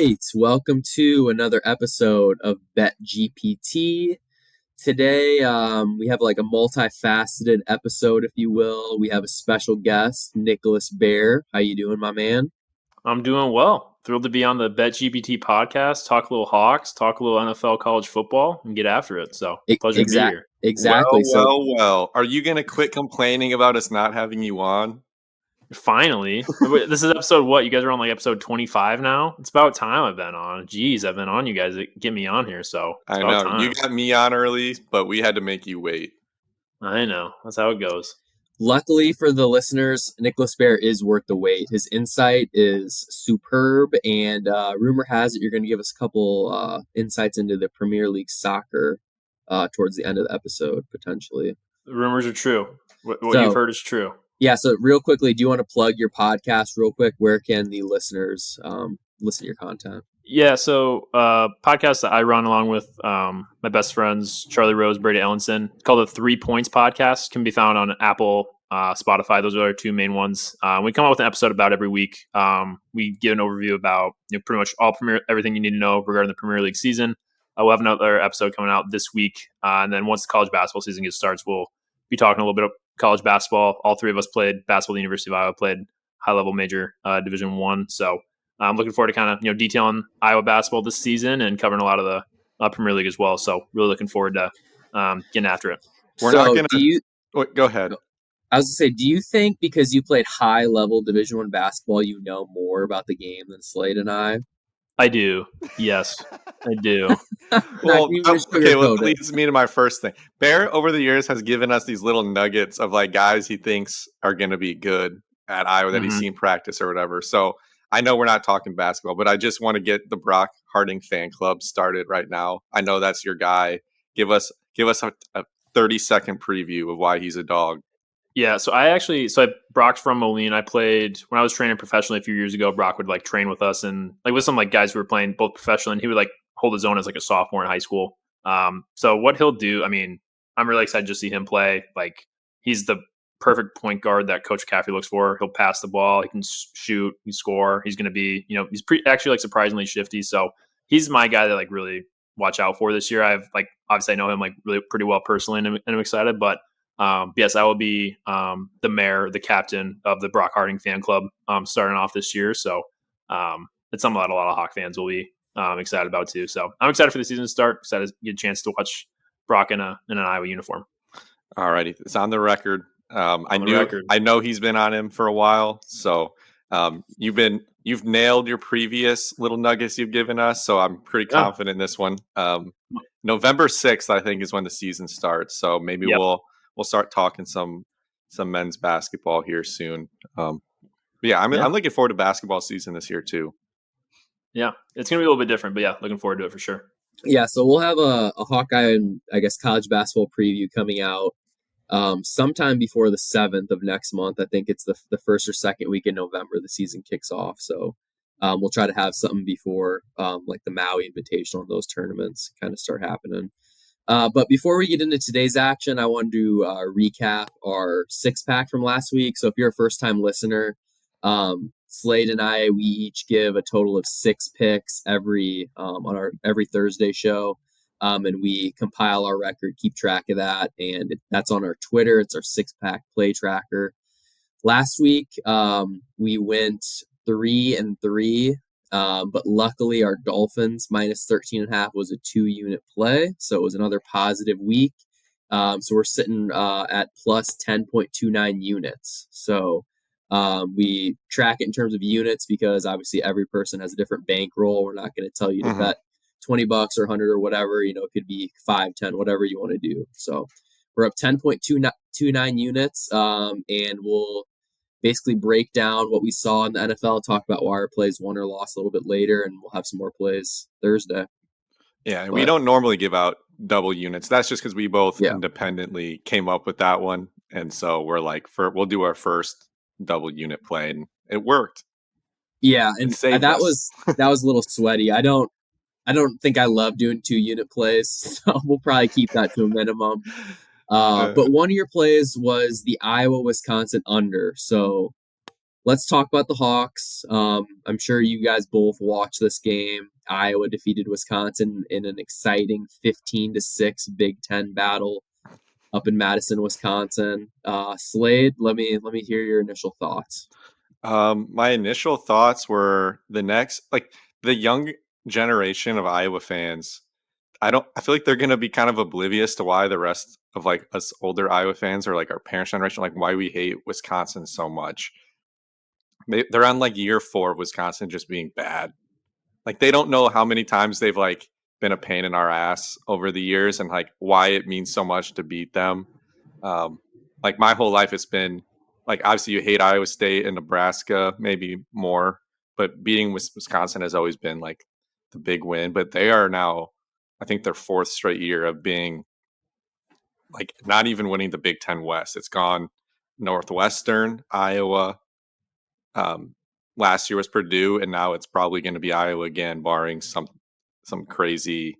right, welcome to another episode of Bet GPT. Today, we have like a multifaceted episode, if you will. We have a special guest, Nicholas Baer. How you doing, my man? I'm doing well. Thrilled to be on the Bet GPT podcast, talk a little Hawks, talk a little NFL college football, and get after it. So, pleasure to be here. Exactly. Well. Are you going to quit complaining about us not having you on? Finally. This is episode what? You guys are on like episode 25 now? It's about time I've been on. Jeez, I've been on you guys to get me on here, so I know. You got me on early, but we had to make you wait. I know. That's how it goes. Luckily for the listeners, Nicholas Baer is worth the wait. His insight is superb, and rumor has it you're going to give us a couple insights into the Premier League soccer towards the end of the episode, potentially. The rumors are true. What you've heard is true. Yeah, so real quickly, do you want to plug your podcast real quick? Where can the listeners listen to your content? Yeah, so podcast that I run along with my best friends, Charlie Rose, Brady Ellenson, called the 3 Points Podcast. Can be found on Apple, Spotify. Those are our two main ones. We come out with an episode about every week. We give an overview about pretty much everything you need to know regarding the Premier League season. We'll have another episode coming out this week. And then once the college basketball season starts, we'll be talking a little bit of college basketball. All three of us played basketball at the University of Iowa, played high-level major Division I. So I'm looking forward to kind of detailing Iowa basketball this season and covering a lot of the Premier League as well. So really looking forward to getting after it. We're not going to go ahead. I was going to say, do you think because you played high-level Division I basketball, you know more about the game than Slade and I? I do. Yes, I do. Well, that leads me to my first thing. Baer, over the years, has given us these little nuggets of like guys he thinks are going to be good at Iowa that he's seen practice or whatever. So I know we're not talking basketball, but I just want to get the Brock Harding fan club started right now. I know that's your guy. Give us a 30-second preview of why he's a dog. Yeah, so Brock's from Moline. I played when I was training professionally a few years ago. Brock would like train with us and like with some like guys who were playing both professionally, and he would like hold his own as like a sophomore in high school. So what he'll do, I mean, I'm really excited to see him play. Like he's the perfect point guard that Coach Caffrey looks for. He'll pass the ball, he can shoot, he can score. He's going to be, he's actually like surprisingly shifty. So he's my guy that like really watch out for this year. I've like obviously I know him like really pretty well personally, and I'm excited, but. Yes, I will be the mayor, the captain of the Brock Harding fan club starting off this year. So it's something that a lot of Hawk fans will be excited about too. So I'm excited for the season to start. Excited to get a chance to watch Brock in an Iowa uniform. All righty, it's on the record. I know he's been on him for a while. So you've nailed your previous little nuggets you've given us. So I'm pretty confident in this one. November 6th, I think, is when the season starts. So maybe we'll start talking some men's basketball here soon. I'm looking forward to basketball season this year too. Yeah, it's going to be a little bit different, but yeah, looking forward to it for sure. Yeah, so we'll have a Hawkeye and I guess college basketball preview coming out sometime before the 7th of next month. I think it's the first or second week in November the season kicks off. So we'll try to have something before like the Maui Invitational and those tournaments kind of start happening. But before we get into today's action, I wanted to recap our 6-pack from last week. So if you're a first-time listener, Slade and I, we each give a total of 6 picks on our every Thursday show, and we compile our record, keep track of that, and that's on our Twitter. It's our 6-pack play tracker. Last week, we went 3-3. But luckily our Dolphins minus 13.5 was a 2-unit play. So it was another positive week. So we're sitting at plus 10.29 units. So we track it in terms of units because obviously every person has a different bankroll. We're not going to tell you to bet $20 or 100 or whatever, it could be 5, 10, whatever you want to do. So we're up 10.29 units. And we'll basically break down what we saw in the NFL, talk about why our plays won or lost a little bit later, and we'll have some more plays Thursday. Yeah, and we don't normally give out double units. That's just because we both independently came up with that one. And so we're like, we'll do our first double unit play, and it worked. Yeah, and that was a little sweaty. I don't think I love doing 2-unit plays, so we'll probably keep that to a minimum. But one of your plays was the Iowa-Wisconsin under. So let's talk about the Hawks. I'm sure you guys both watched this game. Iowa defeated Wisconsin in an exciting 15-6 Big Ten battle up in Madison, Wisconsin. Slade, let me hear your initial thoughts. My initial thoughts were the young generation of Iowa fans. I feel like they're going to be kind of oblivious to why the rest of like us older Iowa fans or like our parents' generation, like why we hate Wisconsin so much. They're on like year 4 of Wisconsin just being bad. Like they don't know how many times they've like been a pain in our ass over the years and like why it means so much to beat them. Like my whole life it's been like obviously you hate Iowa State and Nebraska maybe more, but beating Wisconsin has always been like the big win. But they are now, I think, their 4th straight year of being like not even winning the Big Ten West. It's gone Northwestern, Iowa. Last year was Purdue, and now it's probably going to be Iowa again, barring some crazy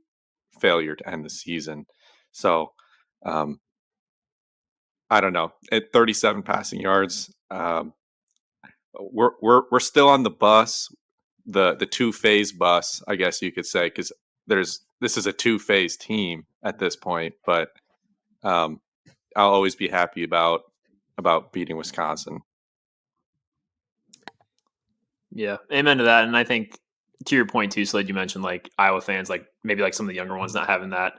failure to end the season. So I don't know. At 37 passing yards, we're still on the bus, the 2-phase bus, I guess you could say, because this is a 2-phase team at this point. But I'll always be happy about beating Wisconsin. Yeah, amen to that. And I think to your point too, Slade, you mentioned like Iowa fans, like maybe like some of the younger ones not having that,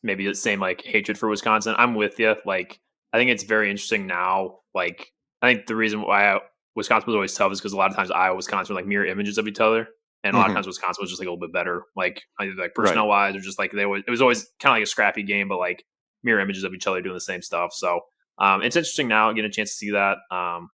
maybe the same like hatred for Wisconsin. I'm with you. Like I think it's very interesting now. Like I think the reason why Wisconsin was always tough is because a lot of times Iowa, Wisconsin are like mirror images of each other, and a lot of times Wisconsin was just like a little bit better, like either like personnel wise or just like it was always kind of like a scrappy game, but like mirror images of each other doing the same stuff. So it's interesting now getting a chance to see that.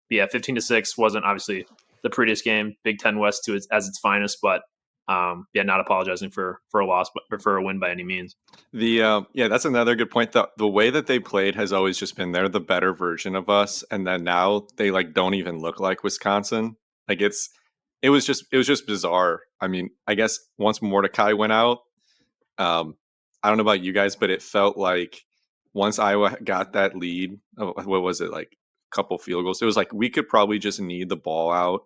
Yeah, 15-6 wasn't obviously the prettiest game, Big Ten West to as its finest, but yeah, not apologizing for a loss, but for a win by any means. Yeah, that's another good point. The way that they played has always just been they're the better version of us, and then now they like don't even look like Wisconsin. Like it was just bizarre. I mean, I guess once Mordecai went out, I don't know about you guys, but it felt like once Iowa got that lead, what was it, like a couple field goals? It was like we could probably just need the ball out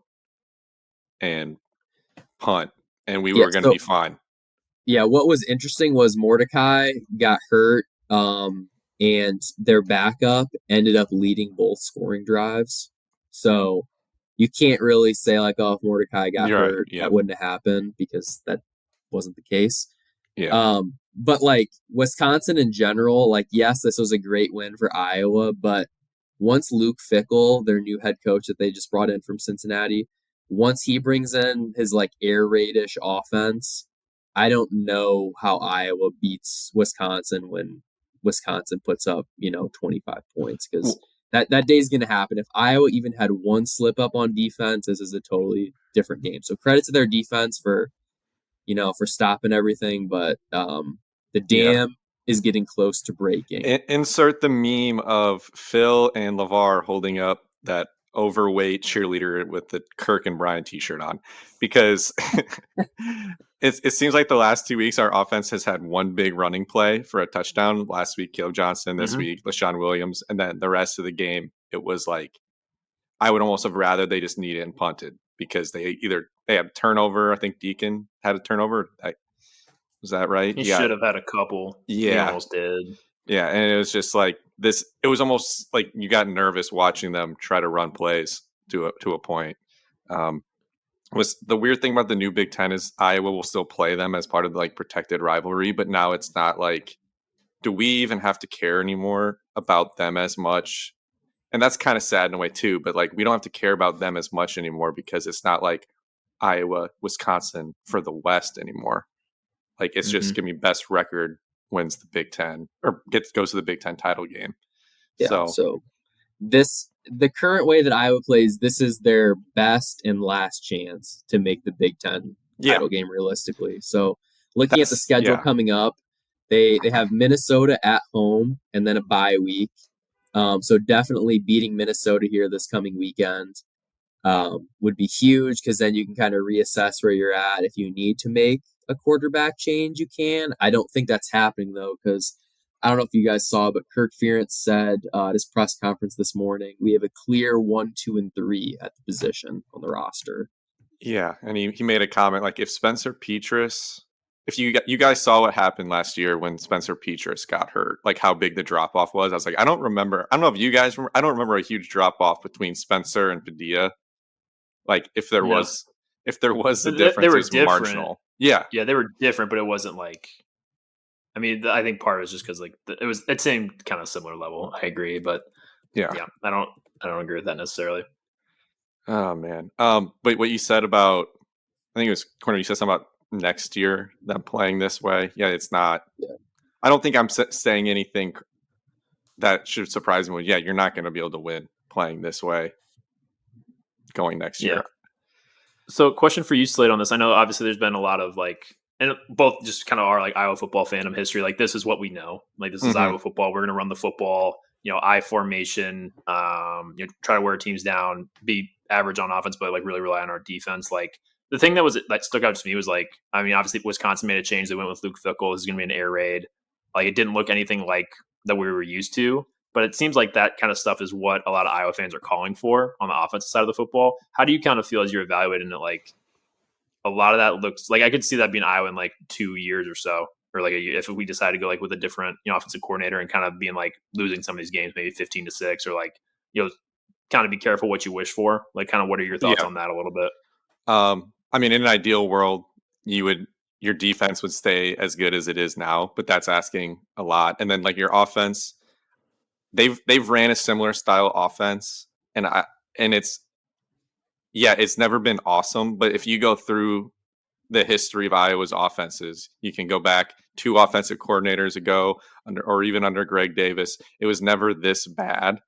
and punt, and we were going to be fine. Yeah, what was interesting was Mordecai got hurt, and their backup ended up leading both scoring drives. So you can't really say like, oh, if Mordecai got hurt, that wouldn't have happened, because that wasn't the case. Yeah. But like Wisconsin in general, like, yes, this was a great win for Iowa, but once Luke Fickell, their new head coach that they just brought in from Cincinnati, once he brings in his like air raid-ish offense, I don't know how Iowa beats Wisconsin when Wisconsin puts up, 25 points, because that day's going to happen. If Iowa even had one slip up on defense, this is a totally different game. So credit to their defense for stopping everything, but the dam is getting close to breaking. Insert the meme of Phil and LeVar holding up that overweight cheerleader with the Kirk and Brian t-shirt on, because it seems like the last 2 weeks our offense has had one big running play for a touchdown. Last week, Caleb Johnson. This week, LaShawn Williams. And then the rest of the game, it was like I would almost have rather they just needed and punted, because they had a turnover. I think Deacon had a turnover. Was that right? He should have had a couple. Yeah. He almost did. Yeah, and it was just like this. It was almost like you got nervous watching them try to run plays to a point. Was the weird thing about the new Big Ten is Iowa will still play them as part of the like protected rivalry, but now it's not like, do we even have to care anymore about them as much? And that's kind of sad in a way too. But like we don't have to care about them as much anymore, because it's not like Iowa, Wisconsin for the West anymore. Like it's just gonna be best record wins the Big Ten or goes to the Big Ten title game. Yeah. So the current way that Iowa plays, this is their best and last chance to make the Big Ten title game realistically. So looking at the schedule coming up, they have Minnesota at home and then a bye week. So definitely beating Minnesota here this coming weekend would be huge, because then you can kind of reassess where you're at. If you need to make a quarterback change, you can. I don't think that's happening though, because I don't know if you guys saw, but Kirk Ferentz said at his press conference this morning, we have a clear 1, 2, and 3 at the position on the roster. Yeah, and he made a comment like if Spencer Petras, if you guys saw what happened last year when Spencer Petras got hurt, like how big the drop off was. I was like, I don't know if you guys remember, I don't remember a huge drop off between Spencer and Padilla. Like if there was a difference, they were it was different. marginal. Yeah, they were different, but it wasn't like. I mean, I think part of it was just because like it seemed kind of similar level. I agree, but yeah, I don't agree with that necessarily. Oh man. But what you said about, I think it was Corner. You said something about next year them playing this way. Yeah, it's not. Yeah. I don't think I'm saying anything that should surprise me. Yeah, you're not going to be able to win playing this way going next year. So, question for you, Slade, on this. I know obviously there's been a lot of like, and both just kind of our like Iowa football fandom history. Like this is what we know. Like this is Iowa football. We're going to run the football. I formation. Try to wear teams down. Be average on offense, but like really rely on our defense. Like the thing that stuck out to me was like, I mean, obviously Wisconsin made a change. They went with Luke Fickell. This is going to be an air raid. Like it didn't look anything like that we were used to. But it seems like that kind of stuff is what a lot of Iowa fans are calling for on the offensive side of the football. How do you kind of feel as you're evaluating it? Like a lot of that looks like I could see that being Iowa in like 2 years or so, or like if we decide to go like with a different offensive coordinator and kind of being like losing some of these games, maybe 15-6, or like kind of be careful what you wish for. Like, kind of what are your thoughts on that a little bit? I mean, in an ideal world, your defense would stay as good as it is now, but that's asking a lot. And then like your offense. They've ran a similar style offense, and it's never been awesome. But if you go through the history of Iowa's offenses, you can go back 2 offensive coordinators ago, or even under Greg Davis, it was never this bad.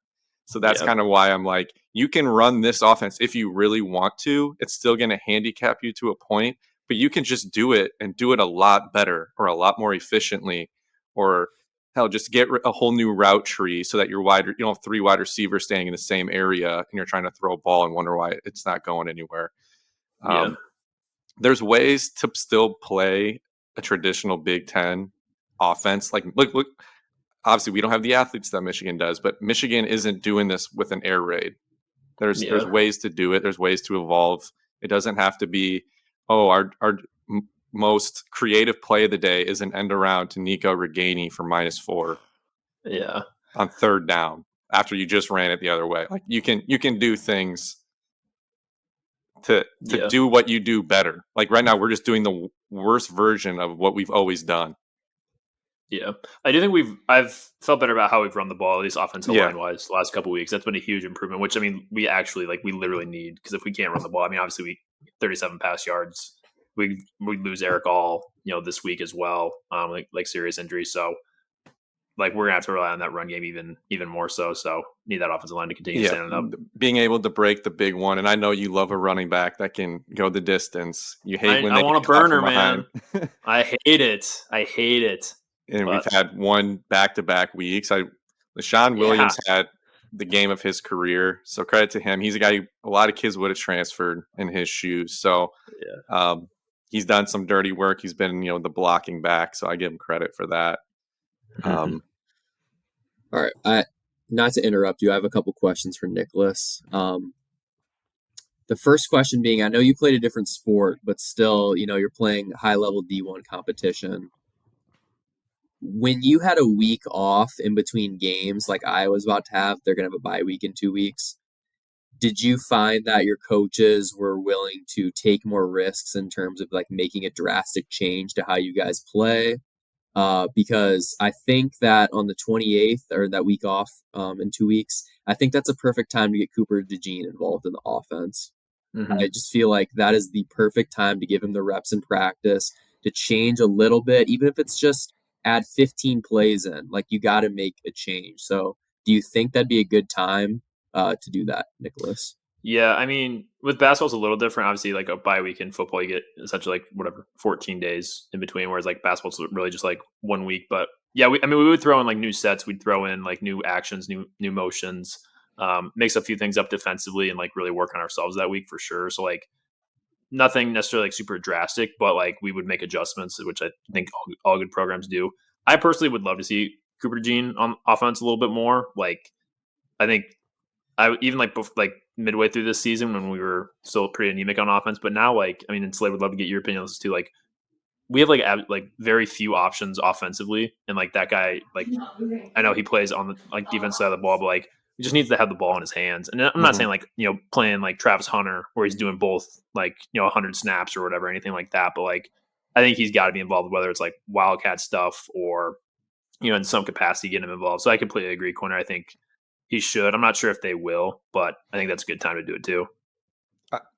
So that's kind of why I'm like, you can run this offense if you really want to. It's still going to handicap you to a point, but you can just do it and do it a lot better or a lot more efficiently, or hell, just get a whole new route tree so that you don't have 3 wide receivers staying in the same area and you're trying to throw a ball and wonder why it's not going anywhere. There's ways to still play a traditional Big Ten offense. Like, look, obviously we don't have the athletes that Michigan does, but Michigan isn't doing this with an air raid. There's ways to do it. There's ways to evolve. It doesn't have to be, our most creative play of the day is an end around to Nico Reganey for -4. Yeah. On 3rd down after you just ran it the other way. Like you can do things to do what you do better. Like right now we're just doing the worst version of what we've always done. Yeah. I do think I've felt better about how we've run the ball, at least offensive line wise, the last couple of weeks. That's been a huge improvement, which I mean, we actually we literally need, because if we can't run the ball, I mean, obviously we 37 pass yards. We lose Eric All, this week as well, like serious injury. So, like we're gonna have to rely on that run game even more so. So, need that offensive line to continue standing up, being able to break the big one. And I know you love a running back that can go the distance. You hate when I want a burner, man. I hate it. And we've had one back-to-back weeks. LaShawn Williams had the game of his career, so credit to him. He's a guy a lot of kids would have transferred in his shoes. So, he's done some dirty work. He's been, the blocking back, so I give him credit for that. All right. Not to interrupt you, I have a couple questions for Nicholas. The first question being, I know you played a different sport, but still, you're playing high-level D1 competition. When you had a week off in between games, like Iowa's about to have, they're going to have a bye week in 2 weeks. Did you find that your coaches were willing to take more risks in terms of like making a drastic change to how you guys play? Because I think that on the 28th, or that week off in 2 weeks, I think that's a perfect time to get Cooper DeJean involved in the offense. I just feel like that is the perfect time to give him the reps in practice, to change a little bit, even if it's just add 15 plays in. Like, you got to make a change. So do you think that'd be a good time to do that, Nicholas? Yeah, I mean, with basketball, it's a little different. Obviously, like a bye week in football, you get essentially like 14 days in between, whereas like basketball's really just like 1 week. But yeah, we would throw in like new sets. We'd throw in like new actions, new motions, mix a few things up defensively, and like really work on ourselves that week for sure. So like nothing necessarily like super drastic, but like we would make adjustments, which I think all good programs do. I personally would love to see Cooper DeJean on offense a little bit more. Like, I think I even like midway through this season when we were still pretty anemic on offense, but now and Slade would love to get your opinion on this too. Like, we have like very few options offensively, and like that guy, like I know he plays on the like defense side of the ball, but like he just needs to have the ball in his hands. And I'm not saying like playing like Travis Hunter where he's doing both 100 snaps or whatever, anything like that. But like I think he's got to be involved, whether it's like Wildcat stuff or in some capacity get him involved. So I completely agree, Corner. I think he should. I'm not sure if they will, but I think that's a good time to do it too.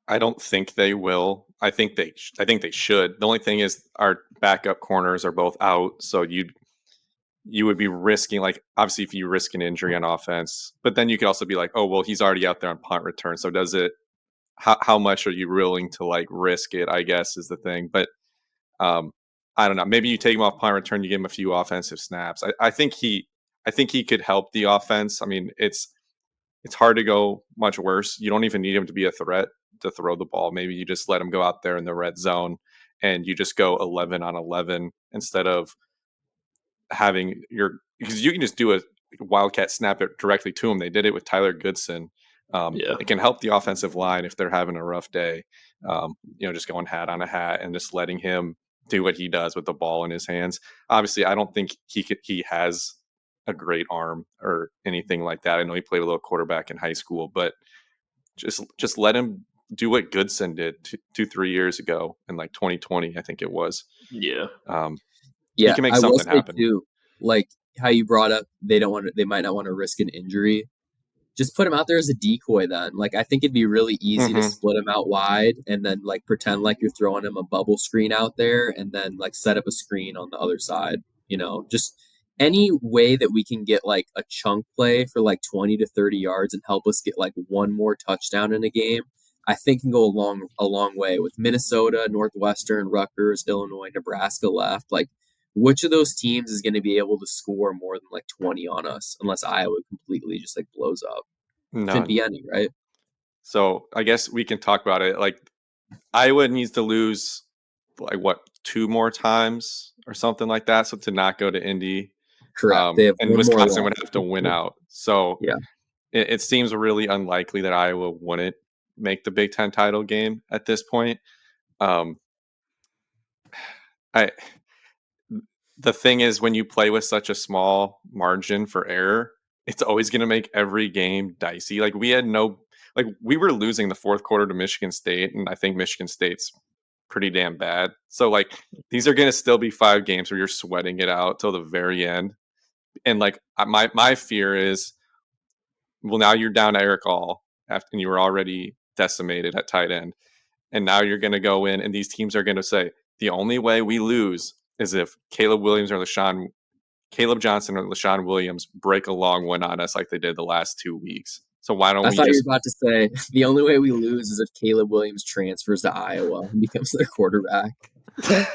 I don't think they will. I think they should. The only thing is our backup corners are both out, so you would be risking, like, obviously if you risk an injury on offense, but then you could also be like, oh well, he's already out there on punt return. So does it? How much are you willing to like risk it? I guess is the thing. But I don't know. Maybe you take him off punt return, you give him a few offensive snaps. I think he could help the offense. I mean, it's hard to go much worse. You don't even need him to be a threat to throw the ball. Maybe you just let him go out there in the red zone and you just go 11 on 11 instead of having because you can just do a Wildcat snap it directly to him. They did it with Tyler Goodson. It can help the offensive line if they're having a rough day. Just going hat on a hat and just letting him do what he does with the ball in his hands. Obviously, I don't think he has a great arm or anything like that. I know he played a little quarterback in high school, but just let him do what Goodson did 2-3 years ago in like 2020, I think it was. Yeah. He can make something happen. Too, like how you brought up, they might not want to risk an injury. Just put him out there as a decoy then. Like, I think it'd be really easy to split him out wide and then like pretend like you're throwing him a bubble screen out there and then like set up a screen on the other side. Just any way that we can get like a chunk play for like 20 to 30 yards and help us get like one more touchdown in a game, I think can go a long way with Minnesota, Northwestern, Rutgers, Illinois, Nebraska left. Like, which of those teams is going to be able to score more than like 20 on us unless Iowa completely just like blows up? None. Shouldn't be any, right? So I guess we can talk about it. Like, Iowa needs to lose like 2 more times or something like that, so to not go to Indy. Correct. And Wisconsin would have to win out. So yeah, it seems really unlikely that Iowa wouldn't make the Big Ten title game at this point. The thing is, when you play with such a small margin for error, it's always going to make every game dicey. Like, we were losing the fourth quarter to Michigan State, and I think Michigan State's pretty damn bad. So like, these are going to still be 5 games where you're sweating it out till the very end. And like, my fear is, well, now you're down to Eric All and you were already decimated at tight end. And now you're going to go in and these teams are going to say, the only way we lose is if Caleb Johnson or LaShawn Williams break a long one on us like they did the last 2 weeks. So why don't I thought you were about to say the only way we lose is if Caleb Williams transfers to Iowa and becomes their quarterback. That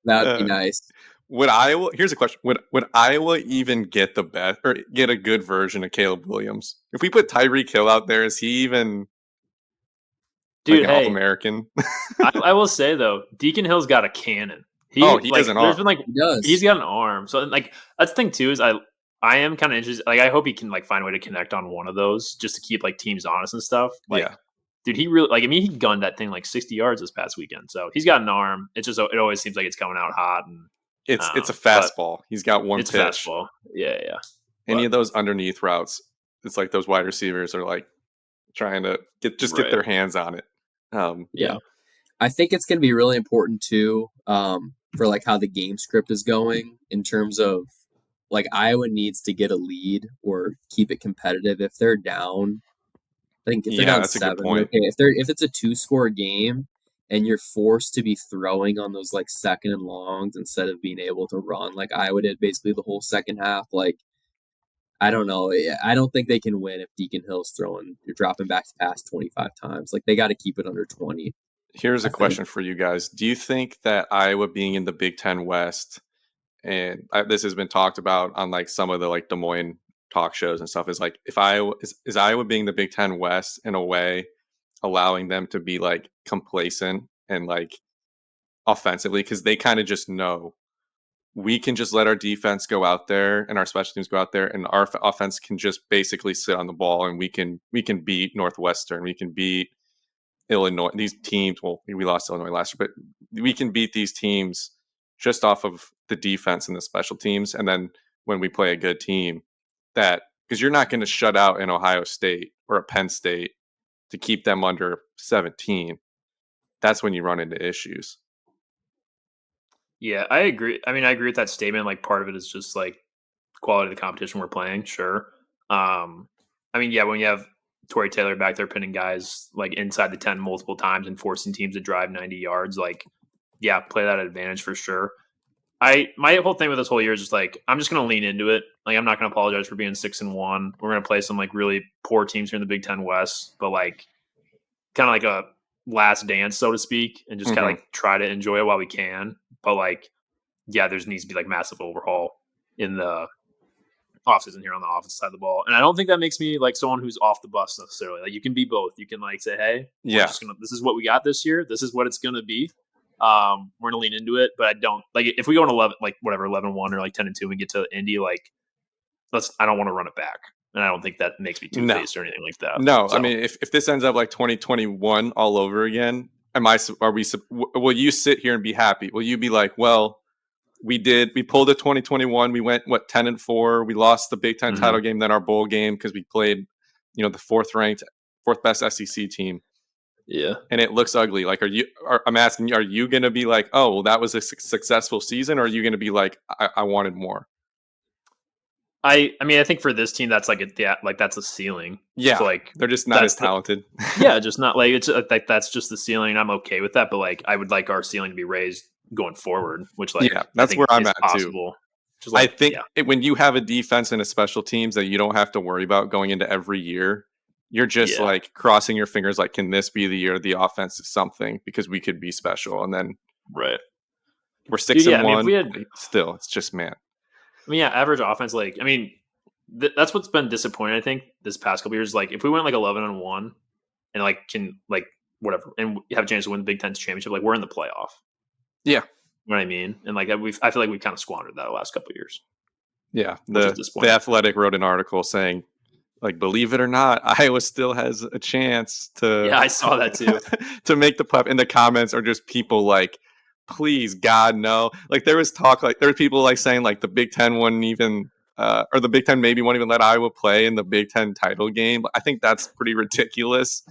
would be nice. Here's a question. Would Iowa even get the best or get a good version of Caleb Williams? If we put Tyreek Hill out there, is he even an All-American? I will say though, Deacon Hill's got a cannon. He has an arm. He's got an arm. So like that's the thing too, is I am kind of interested. Like, I hope he can like find a way to connect on one of those just to keep like teams honest and stuff. Like, yeah. Dude, he really he gunned that thing like 60 yards this past weekend. So he's got an arm. It's just, it always seems like it's coming out hot. And it's a fastball. He's got one pitch. It's a fastball. Yeah. Any of those underneath routes, it's like those wide receivers are like trying to get their hands on it. Yeah. I think it's going to be really important too, for like how the game script is going in terms of like Iowa needs to get a lead or keep it competitive. If they're down, I think if they're down 7, okay. If it's a 2-score game and you're forced to be throwing on those like second and longs instead of being able to run like Iowa did basically the whole second half, like I don't know. I don't think they can win if Deacon Hill's you're dropping back to pass 25 times. Like, they got to keep it under 20. Here's a question for you guys. Do you think that Iowa being in the Big Ten West, and this has been talked about on like some of the like Des Moines talk shows and stuff, is like, if is Iowa being the Big Ten West in a way allowing them to be like complacent and like offensively, because they kind of just know we can just let our defense go out there and our special teams go out there, and our offense can just basically sit on the ball, and we can beat Northwestern, we can beat Illinois. These teams, well, we lost Illinois last year, but we can beat these teams just off of the defense and the special teams. And then when we play a good team, that because you're not going to shut out an Ohio State or a Penn State to keep them under 17. That's when you run into issues. Yeah, I agree. I mean, I agree with that statement. Like, part of it is just like quality of the competition we're playing. Sure. I mean, yeah, when you have Torrey Taylor back there pinning guys like inside the 10 multiple times and forcing teams to drive 90 yards, like, yeah, play that advantage for sure. My whole thing with this whole year is just like, I'm just going to lean into it. Like, I'm not going to apologize for being 6-1. We're going to play some like really poor teams here in the Big Ten West, but like kind of like a last dance, so to speak, and just kind of like try to enjoy it while we can. But like, yeah, there needs to be like massive overhaul in the offseason here on the offensive side of the ball. And I don't think that makes me like someone who's off the bus necessarily. Like, you can be both. You can like say, hey, this is what we got this year. This is what it's going to be. We're going to lean into it, but I don't like if we go in 11, like whatever, 11-1 or like 10-2 and we get to Indy, like I don't want to run it back. And I don't think that makes me two-faced or anything like that. No, so. I mean, if this ends up like 2021 all over again, will you sit here and be happy? Will you be like, well, we pulled a 2021. We went 10-4. We lost the Big Ten title game, then our bowl game, because we played, the fourth best SEC team. Yeah. And it looks ugly. Like, I'm asking you, are you going to be like, oh, well, that was a successful season? Or are you going to be like, I wanted more? I mean, I think for this team, that's like that's a ceiling. Yeah. So like, they're just not as talented. Yeah. Just not like, it's like, that's just the ceiling. I'm okay with that. But like, I would like our ceiling to be raised going forward, which like, yeah, that's where I'm at possible. Too. Like, I think when you have a defense and a special teams that you don't have to worry about going into every year, you're just like crossing your fingers. Like, can this be the year the offense is something, because we could be special? And then we're 6-1. I mean, still, it's just, man. I mean, yeah, average offense. Like, I mean, that's what's been disappointing, I think, this past couple years. Like, if we went like 11-1 and like can like whatever and have a chance to win the Big Ten championship, like we're in the playoff. Yeah, you know what I mean. And like I feel like we kind of squandered that the last couple of years. Yeah, the Athletic wrote an article saying, like, believe it or not, Iowa still has a chance to. Yeah, I saw that too. To make the playoff. And the comments are just people like, please, God, no. Like, there was talk, like, there were people like saying like the Big Ten wouldn't even, or the Big Ten maybe won't even let Iowa play in the Big Ten title game. I think that's pretty ridiculous.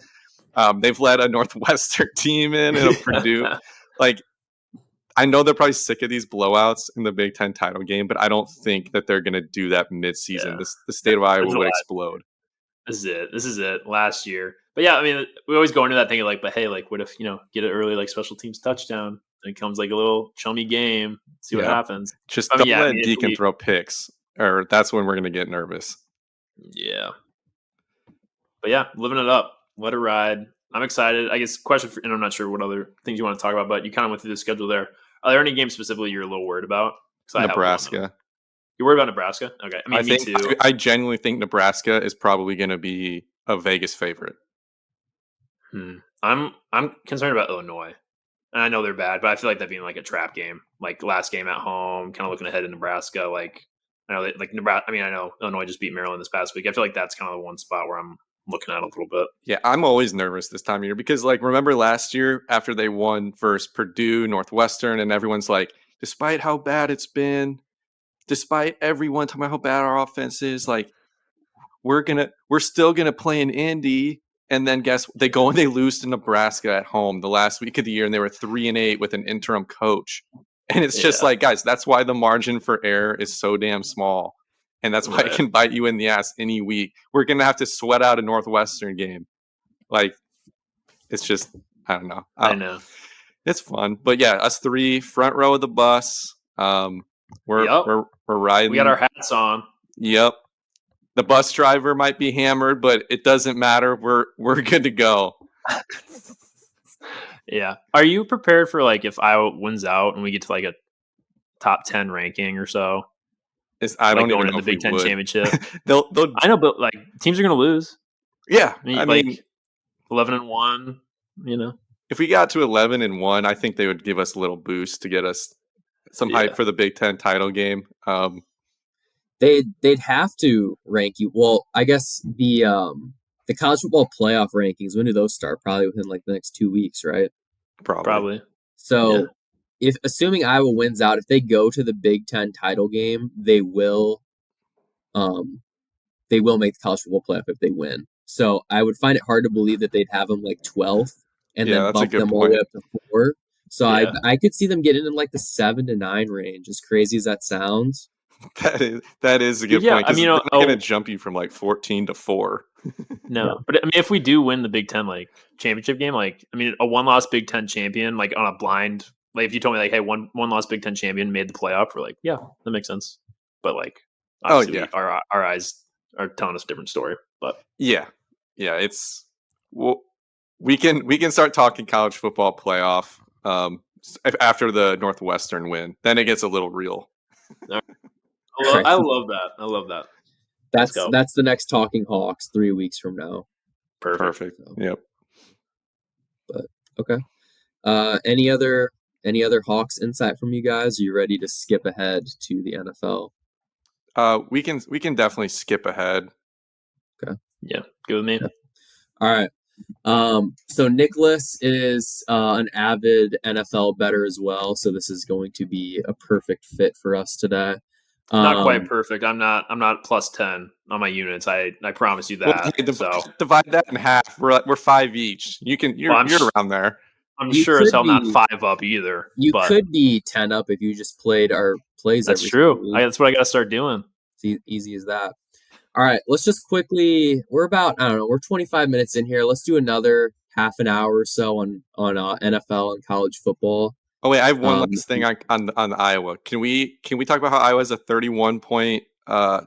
They've let a Northwestern team in and a Purdue. Like, I know they're probably sick of these blowouts in the Big Ten title game, but I don't think that they're going to do that midseason. Yeah. The state of Iowa would explode. This is it. Last year. But yeah, I mean, we always go into that thinking like, but hey, like, what if, get an early like special teams touchdown? And it comes like a little chummy game. See what happens. Just don't let Deacon throw picks, or that's when we're going to get nervous. Yeah. But yeah, living it up. Let it ride. I'm excited. I guess question for, and I'm not sure what other things you want to talk about, but you kind of went through the schedule there. Are there any games specifically you're a little worried about? Nebraska. You're worried about Nebraska? Okay. I mean, me too. I genuinely think Nebraska is probably going to be a Vegas favorite. I'm concerned about Illinois. And I know they're bad, but I feel like that being like a trap game, like last game at home, kind of looking ahead to Nebraska. Like, I know that, like, Nebraska. I mean, I know Illinois just beat Maryland this past week. I feel like that's kind of the one spot where I'm looking at a little bit. Yeah, I'm always nervous this time of year because, like, remember last year after they won versus Purdue, Northwestern, and everyone's like, despite how bad it's been, despite everyone talking about how bad our offense is, like, we're still gonna play in Indy. And then they go and they lose to Nebraska at home the last week of the year, and they were 3-8 with an interim coach. And it's just like, guys, that's why the margin for error is so damn small. And that's why it can bite you in the ass any week. We're going to have to sweat out a Northwestern game. Like, it's just, I don't know. I know. It's fun. But yeah, us three, front row of the bus. We're riding. We got our hats on. Yep. The bus driver might be hammered, but it doesn't matter. We're good to go. Yeah. Are you prepared for, like, if Iowa wins out and we get to like a top 10 ranking or so? I don't even know the Big Ten championship. they'll I know, but like teams are going to lose. Yeah, I mean, 11-1. If we got to 11-1, I think they would give us a little boost to get us some hype for the Big Ten title game. They'd have to rank you. Well, I guess the college football playoff rankings, when do those start? Probably within like the next 2 weeks, right? Probably. So if assuming Iowa wins out, if they go to the Big Ten title game, they will make the college football playoff if they win. So I would find it hard to believe that they'd have them like 12th and then bump them all the way up to 4. So I could see them getting in like the 7 to 9 range, as crazy as that sounds. That is a good point. I mean, they're not going to jump you from like 14 to 4. No, but I mean, if we do win the Big Ten like championship game, like I mean, a one-loss Big Ten champion, like on a blind, like if you told me like, hey, one-loss Big Ten champion made the playoff, we're like, yeah, that makes sense. But like, obviously, our eyes are telling us a different story. But it's we can start talking college football playoff after the Northwestern win. Then it gets a little real. I love that. That's the next Talking Hawks 3 weeks from now. Perfect. So. Yep. But okay. Any other Hawks insight from you guys? Are you ready to skip ahead to the NFL? We can definitely skip ahead. Okay. Yeah, good with me. Okay. All right. So Nicholas is an avid NFL bettor as well, so this is going to be a perfect fit for us today. Not quite perfect. I'm not plus 10 on my units. I promise you that. Well, divide that in half. We're 5 each. You're around there. I'm sure as hell not 5 up either. You could be 10 up if you just played our plays. That's true. That's what I got to start doing. It's easy as that. All right, let's just quickly. We're 25 minutes in here. Let's do another half an hour or so on NFL and college football. Oh wait, I have one last thing on Iowa. Can we talk about how Iowa has a 31-point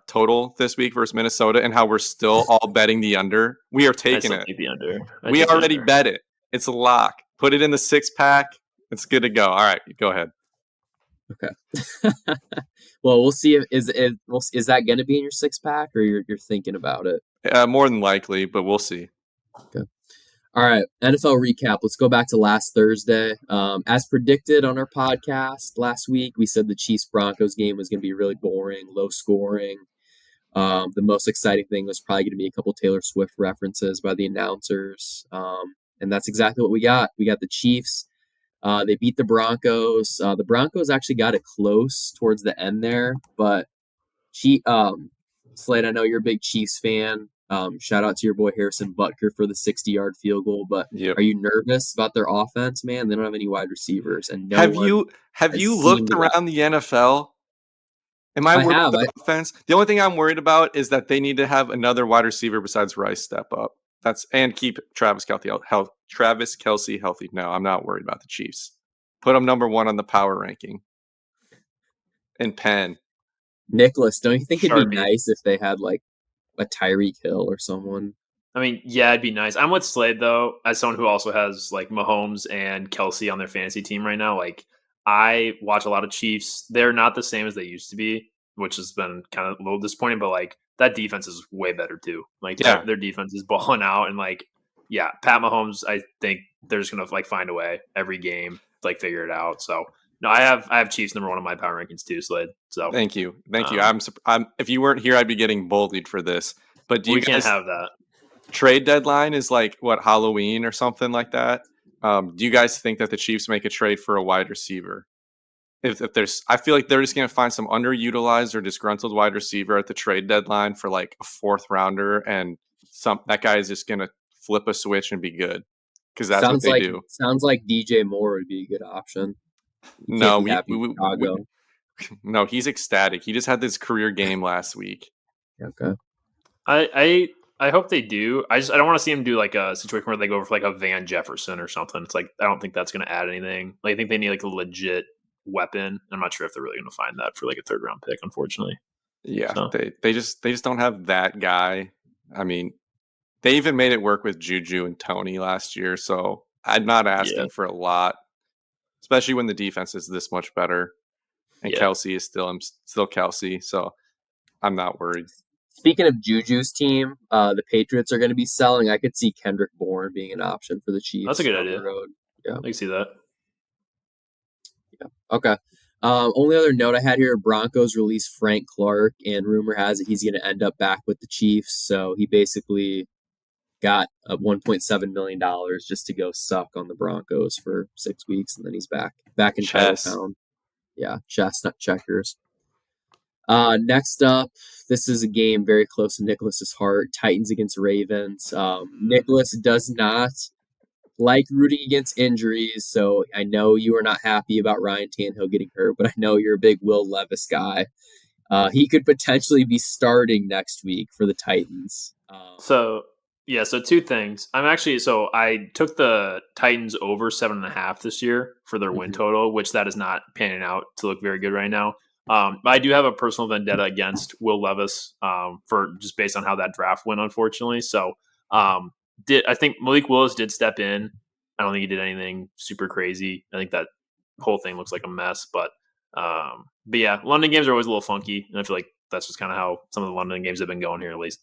total this week versus Minnesota, and how we're still all betting the under? We are taking it. The under. We already bet it. It's a lock. Put it in the 6-pack. It's good to go. All right, go ahead. Okay. Well, we'll see. Is that going to be in your 6-pack, or you're thinking about it? More than likely, but we'll see. Okay. All right, NFL recap. Let's go back to last Thursday. As predicted on our podcast last week, we said the Chiefs-Broncos game was going to be really boring, low scoring. The most exciting thing was probably going to be a couple Taylor Swift references by the announcers. And that's exactly what we got. We got the Chiefs. They beat the Broncos. The Broncos actually got it close towards the end there, but Slade, I know you're a big Chiefs fan. Shout out to your boy Harrison Butker for the 60-yard field goal. But Are you nervous about their offense, man? They don't have any wide receivers, and have you looked around the NFL? Am I worried about the offense? The only thing I'm worried about is that they need to have another wide receiver besides Rice step up. And keep Travis Kelce healthy. No, I'm not worried about the Chiefs. Put them number 1 on the power ranking. And Penn. Nicholas, don't you think it'd be nice if they had like a Tyreek Hill or someone? I mean, yeah, it'd be nice. I'm with Slade though, as someone who also has like Mahomes and Kelce on their fantasy team right now. Like, I watch a lot of Chiefs. They're not the same as they used to be, which has been kind of a little disappointing. But like, that defense is way better too. Like their defense is balling out, and like, yeah, Pat Mahomes, I think they're just gonna like find a way every game, like figure it out. So no, I have Chiefs number 1 on my power rankings too, Slade. So thank you. I'm if you weren't here, I'd be getting bullied for this. But do you can't have that. Trade deadline is like what, Halloween or something like that. Do you guys think that the Chiefs make a trade for a wide receiver? If there's, I feel like they're just going to find some underutilized or disgruntled wide receiver at the trade deadline for like a 4th rounder, and that guy is just going to flip a switch and be good, because that's what they do. Sounds like DJ Moore would be a good option. No, no, he's ecstatic. He just had this career game last week. Okay. I hope they do. I don't want to see him do like a situation where they go for like a Van Jefferson or something. It's like, I don't think that's going to add anything. Like, I think they need like a legit weapon. I'm not sure if they're really going to find that for like a 3rd round pick, unfortunately. Yeah, so. they just don't have that guy. I mean, they even made it work with Juju and Tony last year, so I'm not asking for a lot, especially when the defense is this much better, and Kelce is still Kelce, so I'm not worried. Speaking of Juju's team, the Patriots are going to be selling. I could see Kendrick Bourne being an option for the Chiefs. That's a good idea. Yeah, I can see that. Yeah. Okay. Only other note I had here: Broncos released Frank Clark, and rumor has it he's going to end up back with the Chiefs. So he basically got $1.7 million just to go suck on the Broncos for 6 weeks, and then he's back in Title Town. Yeah, chestnut checkers. Next up, this is a game very close to Nicholas's heart. Titans against Ravens. Nicholas does not like rooting against injuries, so I know you are not happy about Ryan Tannehill getting hurt, but I know you're a big Will Levis guy. He could potentially be starting next week for the Titans. So two things. I took the Titans over 7.5 this year for their win total, which that is not panning out to look very good right now. But I do have a personal vendetta against Will Levis for just based on how that draft went, unfortunately. So I think Malik Willis did step in. I don't think he did anything super crazy. I think that whole thing looks like a mess. But yeah, London games are always a little funky, and I feel like that's just kind of how some of the London games have been going here, at least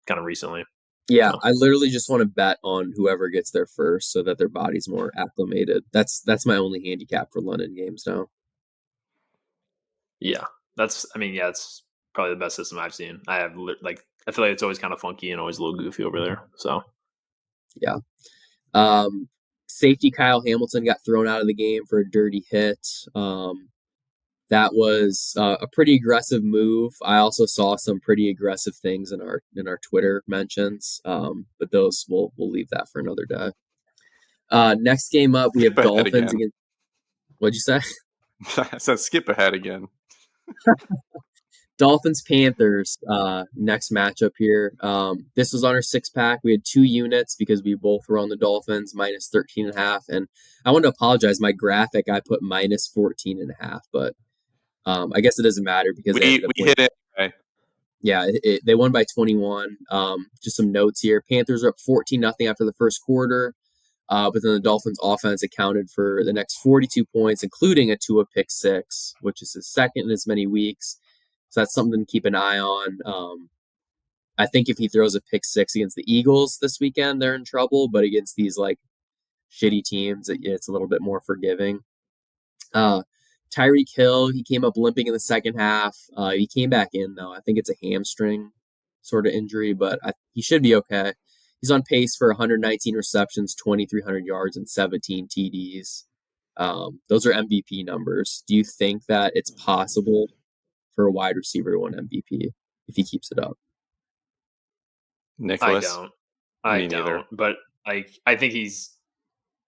kind of recently. Yeah, I literally just want to bet on whoever gets there first so that their body's more acclimated. That's my only handicap for London games now. Yeah, it's probably the best system I've seen. I feel like it's always kind of funky and always a little goofy over there. So, yeah. Safety Kyle Hamilton got thrown out of the game for a dirty hit. That was a pretty aggressive move. I also saw some pretty aggressive things in our Twitter mentions, but those we'll leave that for another day. Next game up, we have Dolphins against. What'd you say? I said skip ahead again. Dolphins Panthers next matchup here. This was on our 6-pack. We had 2 units because we both were on the Dolphins minus 13.5, and I want to apologize. My graphic I put minus 14.5, but I guess it doesn't matter because we hit it. Okay. Yeah, they won by 21. Just some notes here. Panthers are up 14-0 after the first quarter, but then the Dolphins offense accounted for the next 42 points, including a Tua pick 6, which is his second in as many weeks. So that's something to keep an eye on. I think if he throws a pick 6 against the Eagles this weekend, they're in trouble. But against these like shitty teams, it's a little bit more forgiving. Tyreek Hill, he came up limping in the second half. He came back in though. I think it's a hamstring sort of injury, but he should be okay. He's on pace for 119 receptions, 2,300 yards, and 17 TDs. Those are MVP numbers. Do you think that it's possible for a wide receiver to win MVP if he keeps it up? Nicholas? I don't. But I think he's.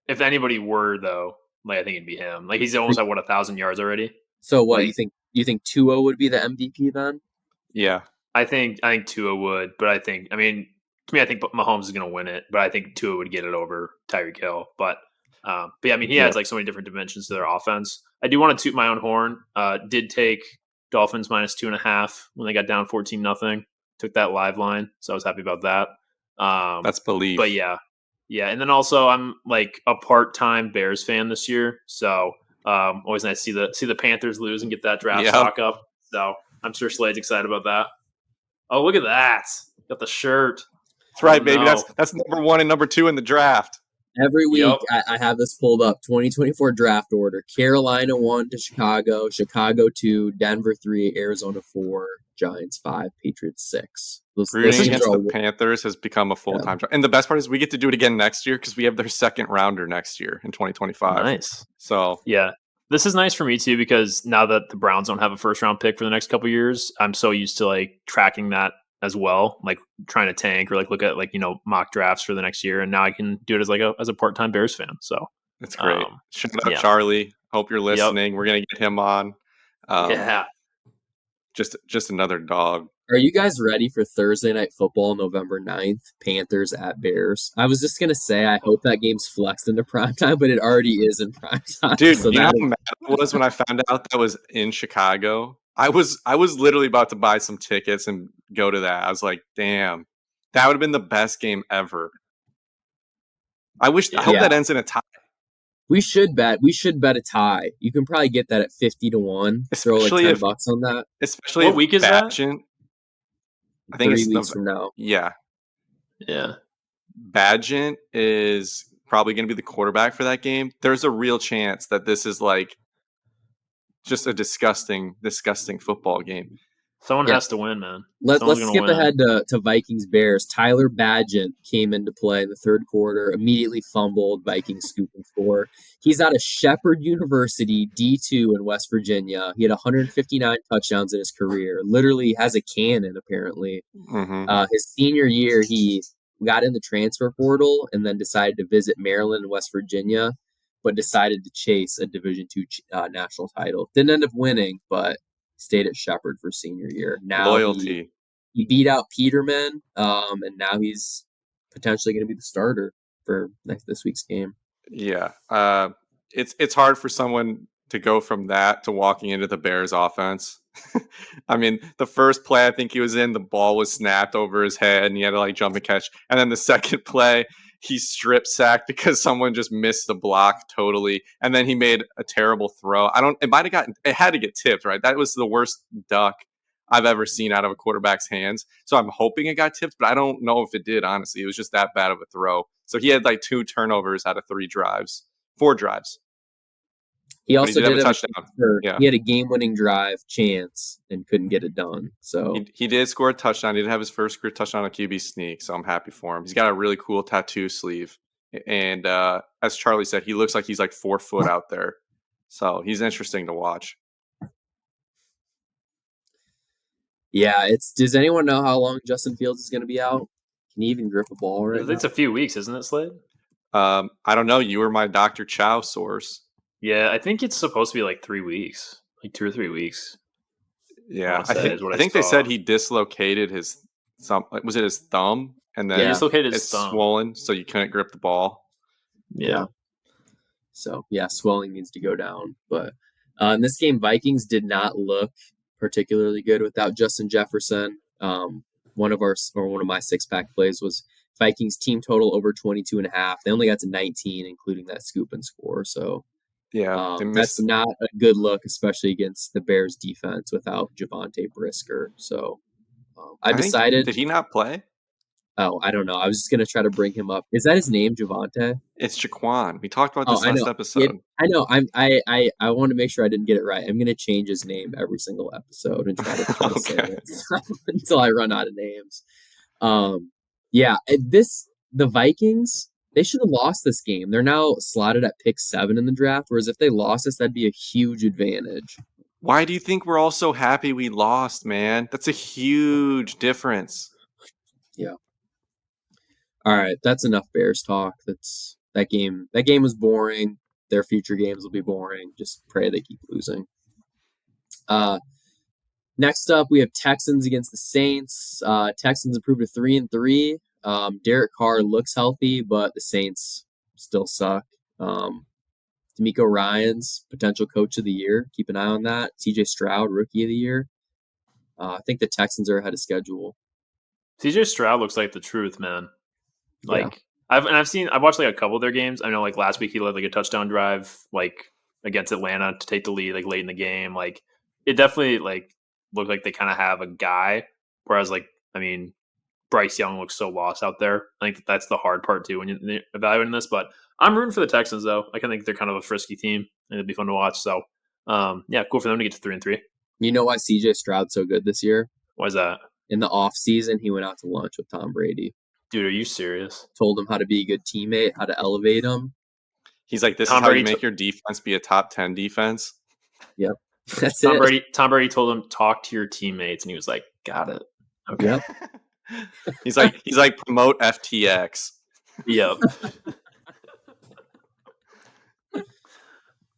If anybody were though, I think it'd be him. He's almost at 1,000 yards already. So what you think Tua would be the MVP then? Yeah, I think Tua would, but to me, I think Mahomes is going to win it, but I think Tua would get it over Tyreek Hill. But yeah, he adds so many different dimensions to their offense. I do want to toot my own horn. Did take Dolphins minus 2.5 when they got down 14-0. Took that live line, so I was happy about that. That's belief. But yeah, and then also I'm a part-time Bears fan this year, so always nice to see the Panthers lose and get that draft stock up. So I'm sure Slade's excited about that. Oh, look at that! Got the shirt. That's right, baby. No. That's number 1 and number 2 in the draft. Every week I have this pulled up. 2024 draft order: Carolina 1 to Chicago, Chicago 2, Denver 3, Arizona 4, Giants 5, Patriots 6. Rooting against the Panthers has become a full-time job. And the best part is we get to do it again next year because we have their second rounder next year in 2025. Nice. So yeah, this is nice for me too because now that the Browns don't have a first-round pick for the next couple of years, I'm so used to tracking that as well, trying to tank or look at mock drafts for the next year, and now I can do it as a part-time Bears fan. So that's great. Shout out Charlie. Hope you're listening. We're gonna get him on. Just another dog. Are you guys ready for Thursday Night Football, November 9th? Panthers at Bears. I was just gonna say I hope that game's flexed into primetime, but it already is in primetime. Dude, so you know how mad it was when I found out that was in Chicago? I was literally about to buy some tickets and go to that. I was like, damn, that would have been the best game ever. I hope that ends in a tie. We should bet a tie. You can probably get that at 50-1. Throw $10 on that. Especially what week is that? I think 3 weeks from now. Yeah. Yeah. Badgett is probably going to be the quarterback for that game. There's a real chance that this is just a disgusting football game. Someone has to win, man. Let's skip ahead to Vikings Bears. Tyler Badgett came into play in the third quarter, immediately fumbled. Vikings scoop and score. He's out of Shepherd University, D2 in West Virginia. He had 159 touchdowns in his career. Literally has a cannon, apparently. Mm-hmm. His senior year, he got in the transfer portal and then decided to visit Maryland and West Virginia, but decided to chase a Division II national title. Didn't end up winning, but stayed at Shepherd for senior year. Now loyalty. He beat out Peterman, and now he's potentially going to be the starter for this week's game. Yeah, it's hard for someone to go from that to walking into the Bears offense. I mean, the first play I think he was in, the ball was snapped over his head and he had to jump and catch. And then the second play, he strip sacked because someone just missed the block totally. And then he made a terrible throw. It had to get tipped, right? That was the worst duck I've ever seen out of a quarterback's hands. So I'm hoping it got tipped, but I don't know if it did, honestly. It was just that bad of a throw. So he had 2 turnovers out of 4 drives. He also did have a touchdown. He had a game-winning drive chance and couldn't get it done. So he did score a touchdown. He did have his first career touchdown on QB sneak, so I'm happy for him. He's got a really cool tattoo sleeve, and as Charlie said, he looks like he's 4 foot out there. So he's interesting to watch. Yeah, does anyone know how long Justin Fields is going to be out? Can he even grip a ball right now? It's a few weeks, isn't it, Slade? I don't know. You were my Dr. Chow source. Yeah, I think it's supposed to be 3 weeks, 2 or 3 weeks. Yeah, I think they said he dislocated his thumb. Was it his thumb? And then dislocated his thumb. Swollen, so you couldn't grip the ball. Yeah. So swelling needs to go down. But in this game, Vikings did not look particularly good without Justin Jefferson. One of my 6-pack plays was Vikings team total over 22.5. They only got to 19, including that scoop and score. So that's not a good look, especially against the Bears defense without Javonte Brisker. So I decided. Did he not play? Oh, I don't know. I was just gonna try to bring him up. Is that his name, Javonte? It's Jaquan. We talked about this last episode. I know. I want to make sure I didn't get it right. I'm gonna change his name every single episode and try to say it until I run out of names. The Vikings, they should have lost this game. They're now slotted at pick 7 in the draft, whereas if they lost this, that'd be a huge advantage. Why do you think we're all so happy we lost, man? That's a huge difference. Yeah. All right, that's enough Bears talk. That game was boring. Their future games will be boring. Just pray they keep losing. Next up, we have Texans against the Saints. Texans improved to 3-3. Derek Carr looks healthy, but the Saints still suck. D'Amico Ryans, potential coach of the year. Keep an eye on that. CJ Stroud, rookie of the year. I think the Texans are ahead of schedule. CJ Stroud looks like the truth, man. I've watched a couple of their games. I know last week he led a touchdown drive against Atlanta to take the lead late in the game. It definitely looked like they kind of have a guy. Whereas Bryce Young looks so lost out there. I think that's the hard part too when you're evaluating this. But I'm rooting for the Texans though. I think they're kind of a frisky team and it'd be fun to watch. So cool for them to get to 3-3. You know why CJ Stroud's so good this year? Why is that? In the off season, he went out to lunch with Tom Brady. Dude, are you serious? Told him how to be a good teammate, how to elevate him. He's like, this is how you make your defense be a top 10 defense. Yep. That's Tom Brady told him, talk to your teammates. And he was like, got it. Okay. Yep. He's like, promote FTX. Yep.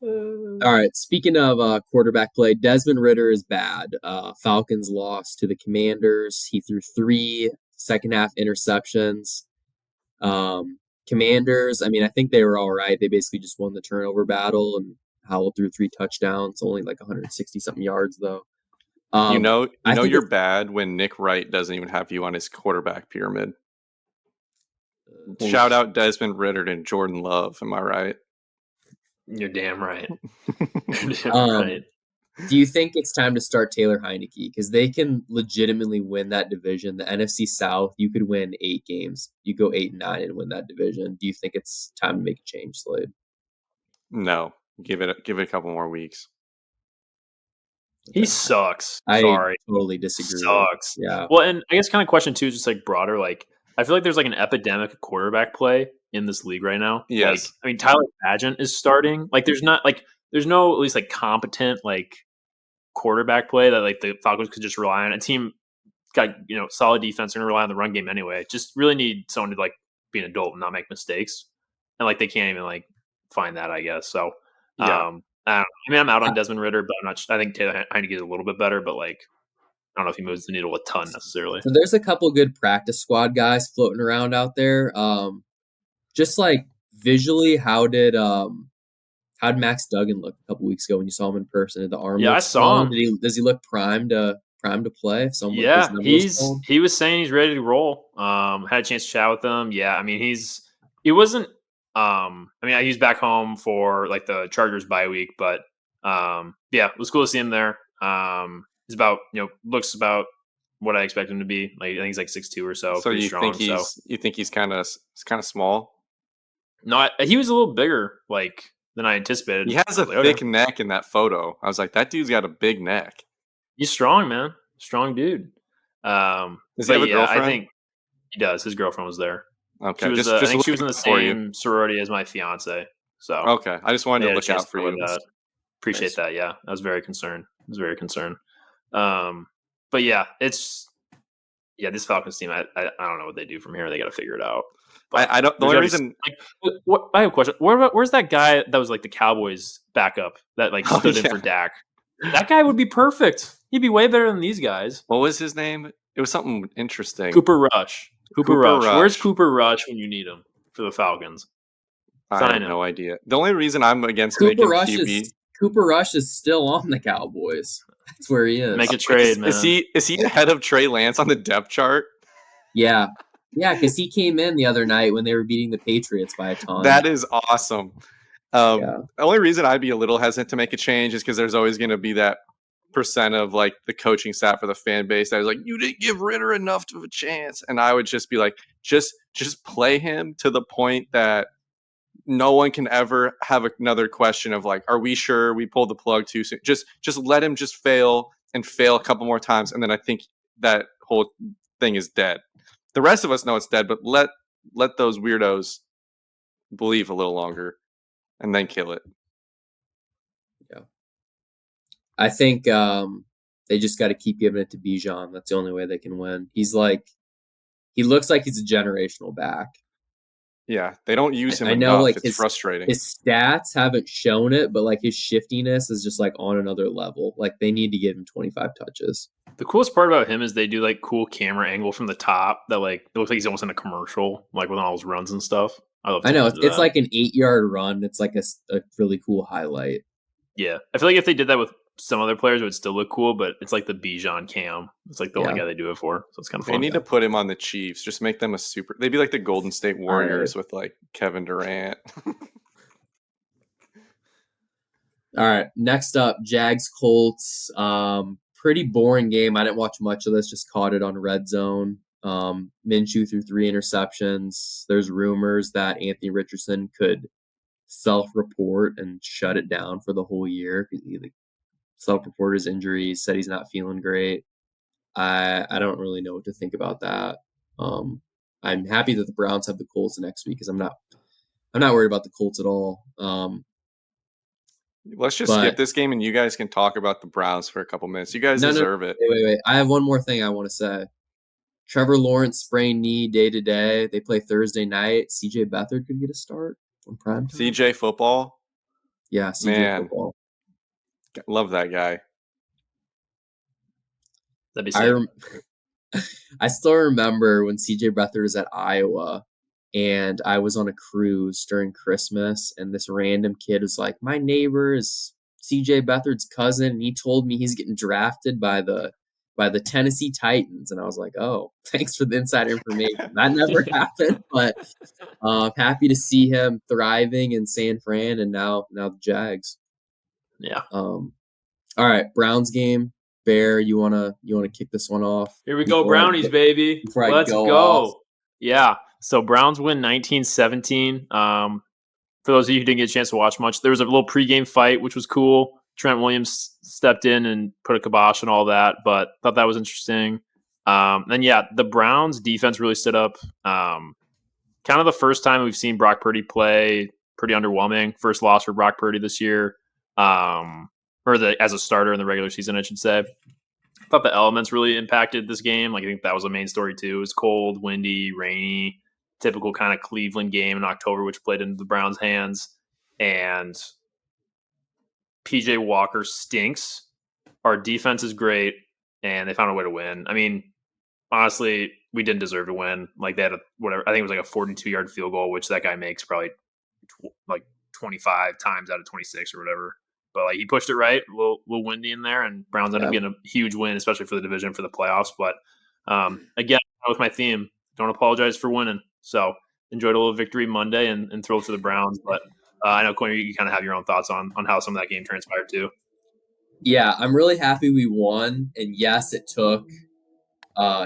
All right. Speaking of quarterback play, Desmond Ridder is bad. Falcons lost to the Commanders. He threw 3 second-half interceptions. Commanders, I think they were all right. They basically just won the turnover battle, and Howell threw 3 touchdowns, only 160-something yards, though. You're bad when Nick Wright doesn't even have you on his quarterback pyramid. Shout out Desmond Ridder and Jordan Love. Am I right? You're damn right. Right. Do you think it's time to start Taylor Heineke? Because they can legitimately win that division. The NFC South, you could win 8 games. You go 8-9 and win that division. Do you think it's time to make a change, Slade? No. Give it a couple more weeks. He sucks. I Sorry. totally disagree. Sucks. Yeah. Well, and I guess kind of question two is just like broader. Like, I feel like there's like an epidemic of quarterback play in this league right now. Yes. Like, I mean, Tyler Bagent is starting. Like, there's no at least like competent like quarterback play that like the Falcons could just rely on. A team got solid defense, they're gonna rely on the run game anyway. Just really need someone to like be an adult and not make mistakes. And like they can't even like find that, I guess. So yeah. I mean, I'm out on Desmond Ridder, but I'm not. I think Taylor Heineke is a little bit better, but like I don't know if he moves the needle a ton necessarily. So there's a couple good practice squad guys floating around out there. Just like visually, how did Max Duggan look a couple weeks ago when you saw him in person? Did the arm? Yeah, look I saw strong? him. Does he look primed to play? If someone, yeah, he was saying he's ready to roll. Had a chance to chat with him. Yeah, I mean he wasn't. I mean he's back home for like the Chargers bye week, but yeah, it was cool to see him there. He's about looks about what I expect him to be. Like I think he's like 6'2" or so. So you strong, think he's kind of small? No, he was a little bigger like than I anticipated. He has a thick neck in that photo. I was like, that dude's got a big neck. He's strong, man. Strong dude. Does he have a girlfriend? I think he does. His girlfriend was there. Okay, I think she was in the same sorority as my fiance. So okay, I just wanted to look out for you. Appreciate that. Yeah, I was very concerned. But yeah, this Falcons team. I don't know what they do from here. They got to figure it out. But I don't. The only reason, I have a question. Where's that guy that was like the Cowboys backup that like stood in for Dak? That guy would be perfect. He'd be way better than these guys. What was his name? It was something interesting. Cooper Rush. Cooper Rush. Where's Cooper Rush when you need him for the Falcons? I have no idea. The only reason I'm against making QB. Cooper Rush is still on the Cowboys. That's where he is. Make a trade, man. Is he ahead of Trey Lance on the depth chart? Yeah. Yeah, because he came in the other night when they were beating the Patriots by a ton. That is awesome. The only reason I'd be a little hesitant to make a change is because there's always going to be that percent of like the coaching staff or the fan base that is like, you didn't give Ridder enough of a chance. And I would just be like, just play him to the point that no one can ever have another question of like, are we sure we pulled the plug too soon? Just let him just fail a couple more times. And then I think that whole thing is dead. The rest of us know it's dead, but let those weirdos believe a little longer and then kill it. Yeah. I think they just got to keep giving it to Bijan. That's the only way they can win. He looks like he's a generational back. Yeah, they don't use him I know, enough. like it's frustrating. His stats haven't shown it, but like his shiftiness is just like on another level. Like they need to give him 25 touches. The coolest part about him is they do like cool camera angle from the top that like it looks like he's almost in a commercial, like with all his runs and stuff. I know it's like an 8-yard run. It's like a really cool highlight. Yeah, I feel like if they did that with some other players, it would still look cool. But it's like the Bijan cam. It's like the only guy they do it for, so it's kind of fun. They need to put him on the Chiefs. Just make them they'd be like the Golden State Warriors with like Kevin Durant. All right, next up, Jags Colts. Pretty boring game. I didn't watch much of this. Just caught it on Red Zone. Minshew threw 3 interceptions. There's rumors that Anthony Richardson could self-report and shut it down for the whole year because he self-reported his injuries, said he's not feeling great. I don't really know what to think about that. I'm happy that the Browns have the Colts next week because I'm not worried about the Colts at all. Let's just skip this game and you guys can talk about the Browns for a couple minutes. You guys deserve it. Wait. I have one more thing I want to say. Trevor Lawrence sprained knee day to day. They play Thursday night. CJ Beathard could get a start on prime time. CJ football? Yeah, CJ football. Love that guy. That'd be sick. I still remember when CJ Beathard was at Iowa and I was on a cruise during Christmas and this random kid was like, my neighbor is CJ Beathard's cousin and he told me he's getting drafted by the Tennessee Titans. And I was like, oh, thanks for the inside information. That never happened, but happy to see him thriving in San Fran and now the Jags. Yeah. All right, Browns game. Baer, you wanna kick this one off? Here we go, Brownies, baby. Let's go. Yeah. So Browns win 19-17. For those of you who didn't get a chance to watch much, there was a little pregame fight, which was cool. Trent Williams stepped in and put a kibosh on all that, but thought that was interesting. Then the Browns defense really stood up. Kind of the first time we've seen Brock Purdy play pretty underwhelming. First loss for Brock Purdy this year, as a starter in the regular season, I should say. I thought the elements really impacted this game. Like I think that was the main story too. It was cold, windy, rainy, typical kind of Cleveland game in October, which played into the Browns' hands. And PJ Walker stinks. Our defense is great, and they found a way to win. I mean, honestly, we didn't deserve to win. Like they had I think it was like a 42-yard field goal, which that guy makes probably like 25 times out of 26 or whatever. But like he pushed it right, a little windy in there, and Browns ended up getting a huge win, especially for the division for the playoffs. But again, with my theme, don't apologize for winning. So enjoyed a little victory Monday and thrilled for the Browns. But I know Quinn, you kind of have your own thoughts on how some of that game transpired too. Yeah, I'm really happy we won, and yes, it took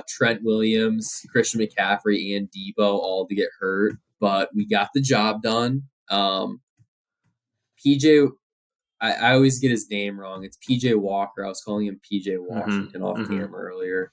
Trent Williams, Christian McCaffrey, and Debo all to get hurt, but we got the job done. PJ, I always get his name wrong. It's PJ Walker. I was calling him PJ Washington off camera earlier.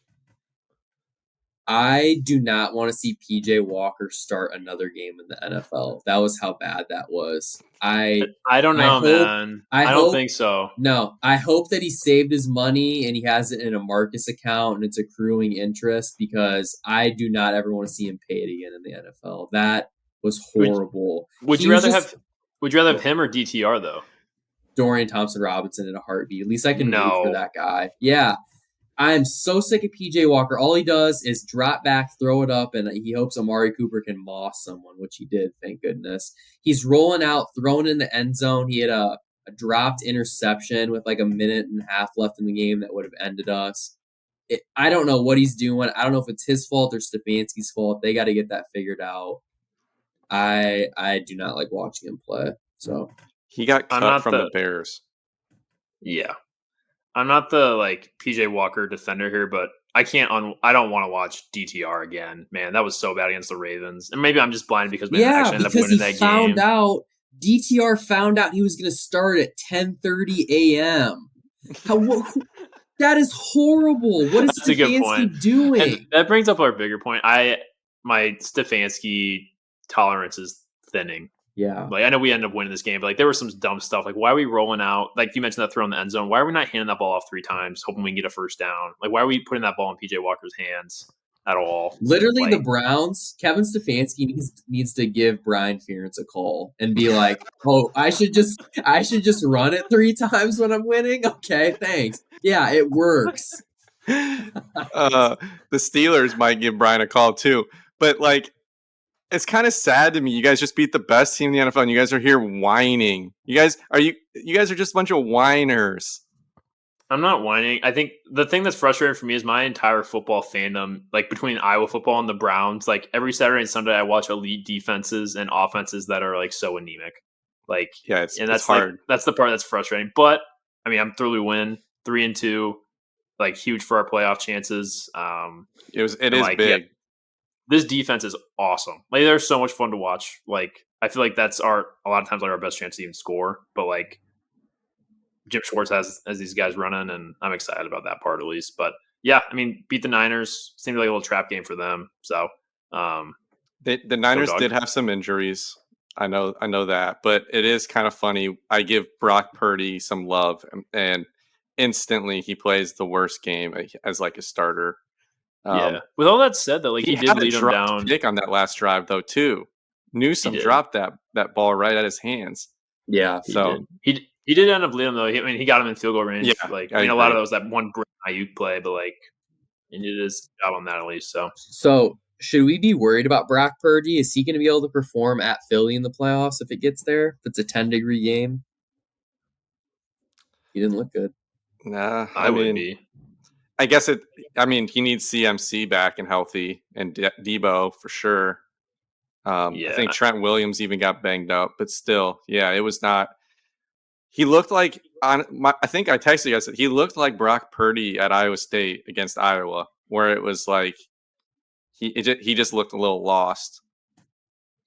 I do not want to see PJ Walker start another game in the NFL. That was how bad that was. I don't know, man. I don't think so. No, I hope that he saved his money and he has it in a Marcus account and it's accruing interest, because I do not ever want to see him pay it again in the NFL. That was horrible. Would you rather have him or DTR though? Dorian Thompson-Robinson in a heartbeat. At least I can root for that guy. Yeah. I'm so sick of PJ Walker. All he does is drop back, throw it up, and he hopes Amari Cooper can moss someone, which he did, thank goodness. He's rolling out, throwing in the end zone. He had a dropped interception with like a minute and a half left in the game that would have ended us. I don't know what he's doing. I don't know if it's his fault or Stefanski's fault. They got to get that figured out. I do not like watching him play. So he got cut from the Bears. Yeah. I'm not the PJ Walker defender here, but I don't want to watch DTR again. Man, that was so bad against the Ravens. And maybe I'm just blind because we actually ended up winning that game. DTR found out he was going to start at 10:30 a.m. That is horrible. What is Stefanski doing? And that brings up our bigger point. My Stefanski tolerance is thinning. Yeah. I know we ended up winning this game, but there was some dumb stuff. Why are we rolling out? You mentioned that throw in the end zone. Why are we not handing that ball off 3 times, hoping we can get a first down? Why are we putting that ball in PJ Walker's hands at all? Literally, the Browns, Kevin Stefanski needs to give Brian Ferentz a call and be like, "Oh, I should just run it 3 times when I'm winning." Okay, thanks. Yeah, it works. The Steelers might give Brian a call too, but it's kind of sad to me. You guys just beat the best team in the NFL, and you guys are here whining. You guys are just a bunch of whiners. I'm not whining. I think the thing that's frustrating for me is my entire football fandom, between Iowa football and the Browns, every Saturday and Sunday I watch elite defenses and offenses that are that's hard. That's the part that's frustrating. But I mean, I'm thrilled we win 3-2, huge for our playoff chances. It is big. Yeah, this defense is awesome. They're so much fun to watch. I feel that's a lot of times our best chance to even score. But Jim Schwartz has these guys running, and I'm excited about that part at least. But yeah, I mean, beat the Niners seemed like a little trap game for them. So the Niners did have some injuries. I know that, but it is kind of funny. I give Brock Purdy some love, and instantly he plays the worst game as a starter. Yeah. With all that said, though, he did lead them down. Pick on that last drive, though, too. Newsome dropped that ball right at his hands. Yeah. He did end up leading them, though. He got him in field goal range. Yeah, a lot of those that one Ayuk play, but he did his job on that at least. So should we be worried about Brock Purdy? Is he going to be able to perform at Philly in the playoffs if it gets there? If it's a 10-degree game? He didn't look good. Nah, I would be. I guess he needs CMC back and healthy, and Debo for sure. I think Trent Williams even got banged up, but still, it was not. He looked I think I texted you guys that he looked like Brock Purdy at Iowa State against Iowa, where it was he just looked a little lost.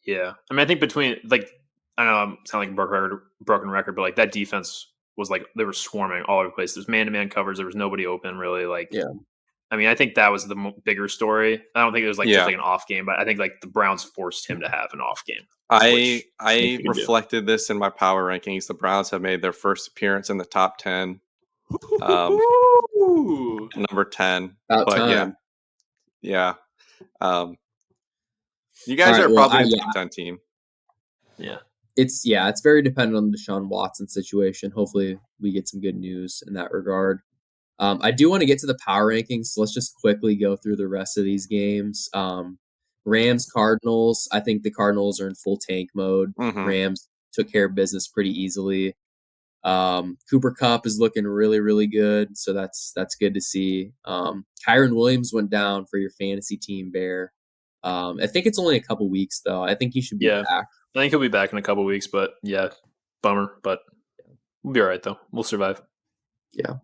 Yeah, I mean, I think between I know I'm sounding like a broken record, but that defense was like they were swarming all over the place. There's man-to-man covers. There was nobody open really. Like, Yeah. I mean, I think that was the bigger story. I don't think it was like just like an off game, but I think like the Browns forced him to have an off game. I reflected this in my power rankings. The Browns have made their first appearance in the top 10. Number 10. About time. Yeah. You guys are probably a top 10 team. Yeah. It's very dependent on the Deshaun Watson situation. Hopefully we get some good news in that regard. I do want to get to the power rankings, so let's just quickly go through the rest of these games. Rams, Cardinals. I think the Cardinals are in full tank mode. Mm-hmm. Rams took care of business pretty easily. Cooper Kupp is looking really, really good, so that's good to see. Kyron Williams went down for your fantasy team, Baer. I think it's only a couple weeks, though. I think he should be back. I think he'll be back in a couple weeks, but yeah, bummer. But we'll be all right, though. We'll survive. Yeah.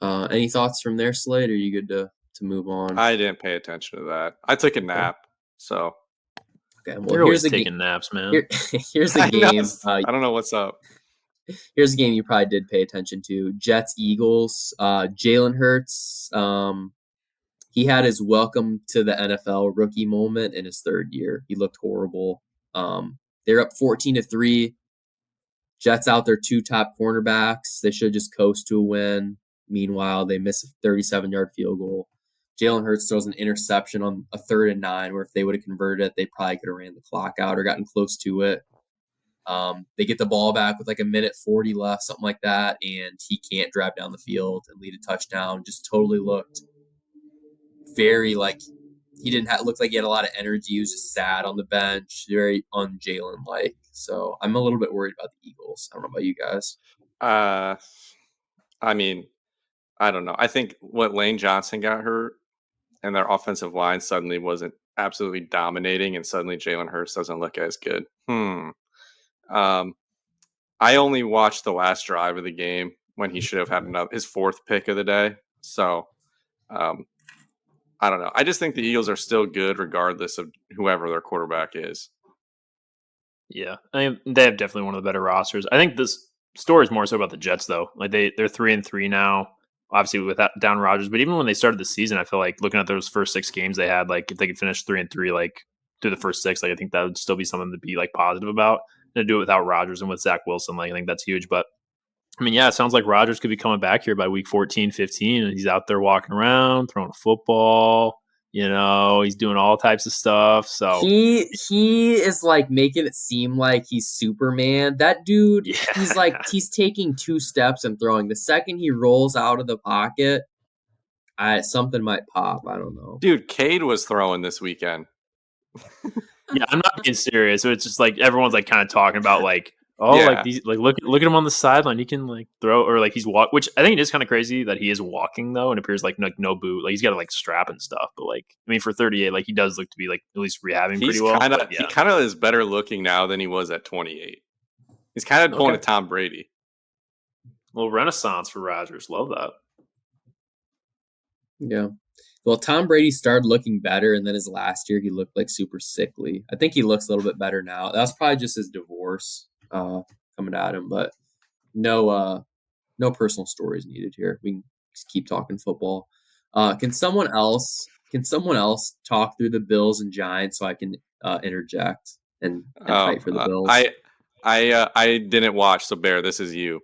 Any thoughts from their slate? Or are you good to move on? I didn't pay attention to that. I took a nap, so. Okay, well, you're always taking naps, man. Here's the game. I don't know what's up. Here's a game you probably did pay attention to. Jets, Eagles. Jalen Hurts. He had his welcome to the NFL rookie moment in his third year. He looked horrible. They're up 14-3. Jets out their 2 top cornerbacks. They should just coast to a win. Meanwhile, they miss a 37-yard field goal. Jalen Hurts throws an interception on a 3rd and 9, where if they would have converted it, they probably could have ran the clock out or gotten close to it. They get the ball back with like a minute 40 left, something like that, and he can't drive down the field and lead a touchdown. Just totally looked very he didn't look like he had a lot of energy. He was just sad on the bench, very un-Jalen like. So I'm a little bit worried about the Eagles. I don't know about you guys. I mean, I don't know. I think what Lane Johnson got hurt and their offensive line suddenly wasn't absolutely dominating, and suddenly Jalen Hurts doesn't look as good. I only watched the last drive of the game when he should have had his 4th pick of the day. So, I don't know. I just think the Eagles are still good regardless of whoever their quarterback is. Yeah, I mean, they have definitely one of the better rosters. I think this story is more so about the Jets, though. Like they're 3-3 now, obviously without down Rodgers. But even when they started the season, I feel like looking at those first 6 games they had, like if they could finish 3-3, like through the first 6, like I think that would still be something to be like positive about. And to do it without Rodgers and with Zach Wilson, like I think that's huge. But I mean, yeah, it sounds like Rodgers could be coming back here by week 14, 15, and he's out there walking around, throwing a football. You know, he's doing all types of stuff. So he is like making it seem like he's Superman. That dude, he's taking 2 steps and throwing. The second he rolls out of the pocket, something might pop. I don't know. Dude, Cade was throwing this weekend. Yeah, I'm not being serious. So it's just like everyone's like kind of talking about like, like these, like look at him on the sideline. He can like throw, or like he's which I think it is kind of crazy that he is walking though, and appears like no boot. Like he's got like strap and stuff. But like, I mean, for 38, like he does look to be like at least rehabbing pretty well. He kind of is better looking now than he was at 28. He's kind of pulling a Tom Brady. A little renaissance for Rodgers. Love that. Yeah. Well, Tom Brady started looking better, and then his last year he looked like super sickly. I think he looks a little bit better now. That was probably just his divorce coming at him, but no personal stories needed here. We can just keep talking football. Can someone else talk through the Bills and Giants so I can interject and fight for the Bills? I didn't watch, so Baer, this is you.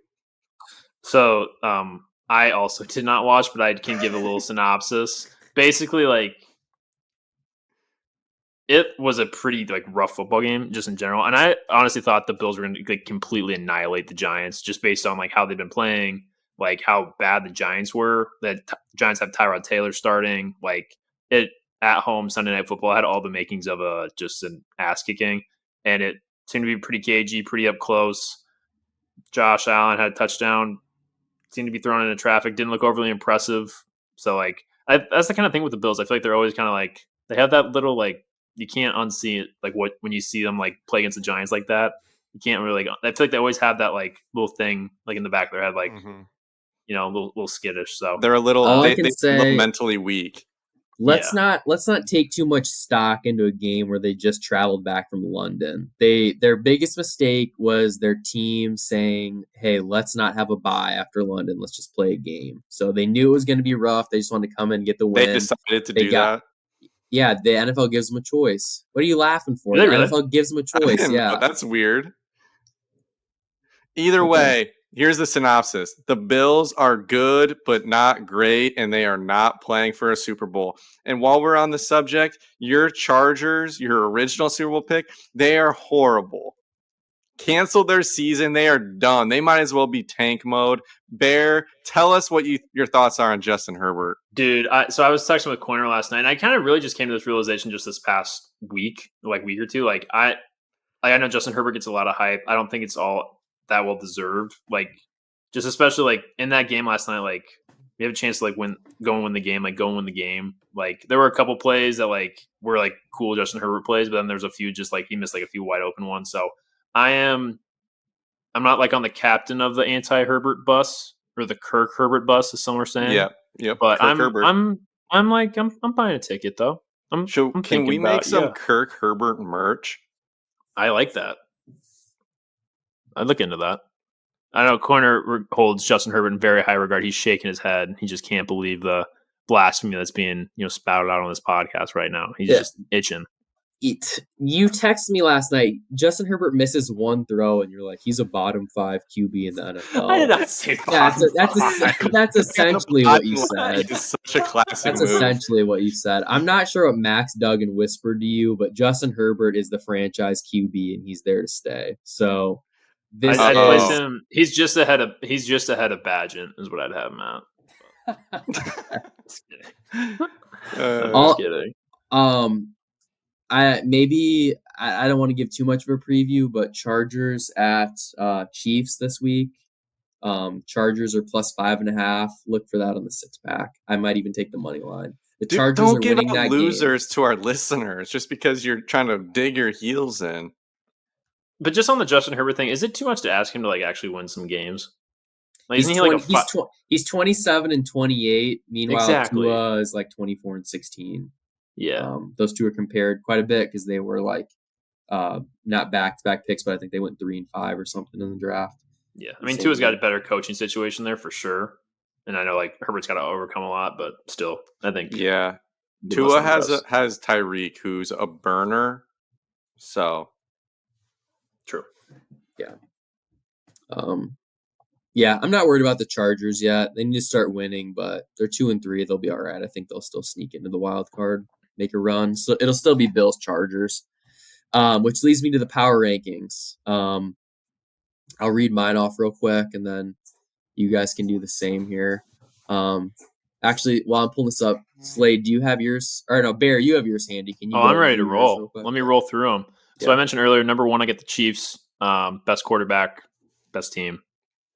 So I also did not watch, but I can give a little synopsis. Basically, like, it was a pretty like rough football game just in general, and I honestly thought the Bills were going to like completely annihilate the Giants just based on like how they've been playing, like how bad the Giants were. That Giants have Tyrod Taylor starting, like it at home Sunday Night Football had all the makings of just an ass kicking, and it seemed to be pretty cagey, pretty up close. Josh Allen had a touchdown, seemed to be thrown into traffic, didn't look overly impressive. So like that's the kind of thing with the Bills. I feel like they're always kind of like they have that little like you can't unsee it, like when you see them like play against the Giants like that. You can't really. I feel like they always have that like little thing like in the back of their head, like a little skittish. So they're a little, they look mentally weak. let's not take too much stock into a game where they just traveled back from London. Their biggest mistake was their team saying, "Hey, let's not have a bye after London. Let's just play a game." So they knew it was going to be rough. They just wanted to come in and get the win. They decided to do that. Yeah, the NFL gives them a choice. What are you laughing for? Really, the NFL gives them a choice. Yeah, that's weird. Either way, here's the synopsis. The Bills are good, but not great, and they are not playing for a Super Bowl. And while we're on the subject, your Chargers, your original Super Bowl pick, they are horrible. Canceled their season. They are done. They might as well be tank mode. Baer, tell us what your thoughts are on Justin Herbert. Dude, so I was texting with Corner last night, and I kind of really just came to this realization just this past week or two. Like I know Justin Herbert gets a lot of hype. I don't think it's all that well deserved. Like, just especially like in that game last night, like we have a chance to like win the game. Like there were a couple plays that like were like cool Justin Herbert plays, but then there's a few just like he missed like a few wide open ones. So I'm not like on the captain of the anti-Herbert bus or the Kirk Herbert bus, as some were saying. Yeah. But I'm buying a ticket though. Can we make some Kirk Herbert merch? I like that. I'd look into that. I know Corner holds Justin Herbert in very high regard. He's shaking his head. He just can't believe the blasphemy that's being spouted out on this podcast right now. He's just itching. You texted me last night. Justin Herbert misses one throw, and you're like, he's a bottom 5 QB in the NFL. I did not say that's essentially what you said. It's such a classic That's move. essentially what you said. I'm not sure what Max Duggan whispered to you, but Justin Herbert is the franchise QB, and he's there to stay. So I'd place him. He's just ahead of Badgett, is what I'd have him at. Just kidding. Just kidding. I don't want to give too much of a preview, but Chargers at Chiefs this week. Chargers are plus 5.5. Look for that on the 6-pack. I might even take the money line. The Chargers don't are winning give out that losers game. to our listeners just because you're trying to dig your heels in. But just on the Justin Herbert thing, is it too much to ask him to like actually win some games? Like, Isn't he like he's 27-28. Meanwhile, Tua is like 24-16. Yeah, those two are compared quite a bit because they were like not back-to-back picks, but I think they went 3 and 5 or something in the draft. Yeah, I mean Tua's got a better coaching situation there for sure, and I know like Herbert's got to overcome a lot, but still, I think Tua has Tyreek, who's a burner, so true. Yeah, I'm not worried about the Chargers yet. They need to start winning, but they're 2 and 3. They'll be all right. I think they'll still sneak into the wild card, make a run. So it'll still be Bills Chargers, which leads me to the power rankings. I'll read mine off real quick, and then you guys can do the same here. Actually, while I'm pulling this up, Slade, do you have yours? Or no, Baer, you have yours handy. Can you? I'm ready to roll. Let me roll through them. So I mentioned earlier, number 1, I get the Chiefs. Best quarterback, best team.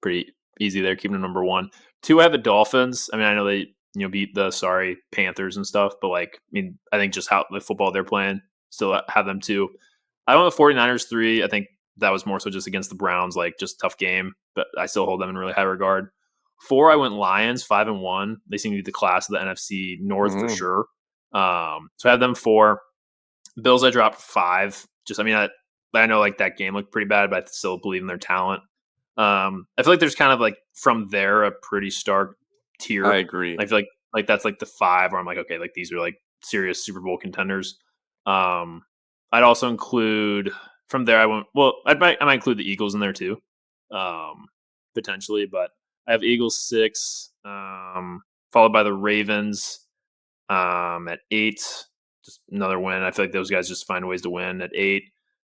Pretty easy there, keeping them number 1. 2, I have the Dolphins. I mean, I know they beat the Panthers and stuff, but like, I mean, I think just how the football they're playing, still have them 2. I went with 49ers 3. I think that was more so just against the Browns, like just tough game, but I still hold them in really high regard. 4, I went Lions 5-1. They seem to be the class of the NFC North for sure. So I have them 4. Bills, I dropped 5. I know like that game looked pretty bad, but I still believe in their talent. I feel like there's kind of like from there a pretty stark tier. I agree. I feel like that's like the 5 where I'm like, okay, like these are like serious Super Bowl contenders. I'd also include from there. I might include the Eagles in there too, potentially. But I have Eagles 6, followed by the Ravens at 8. Just another win. I feel like those guys just find ways to win at 8.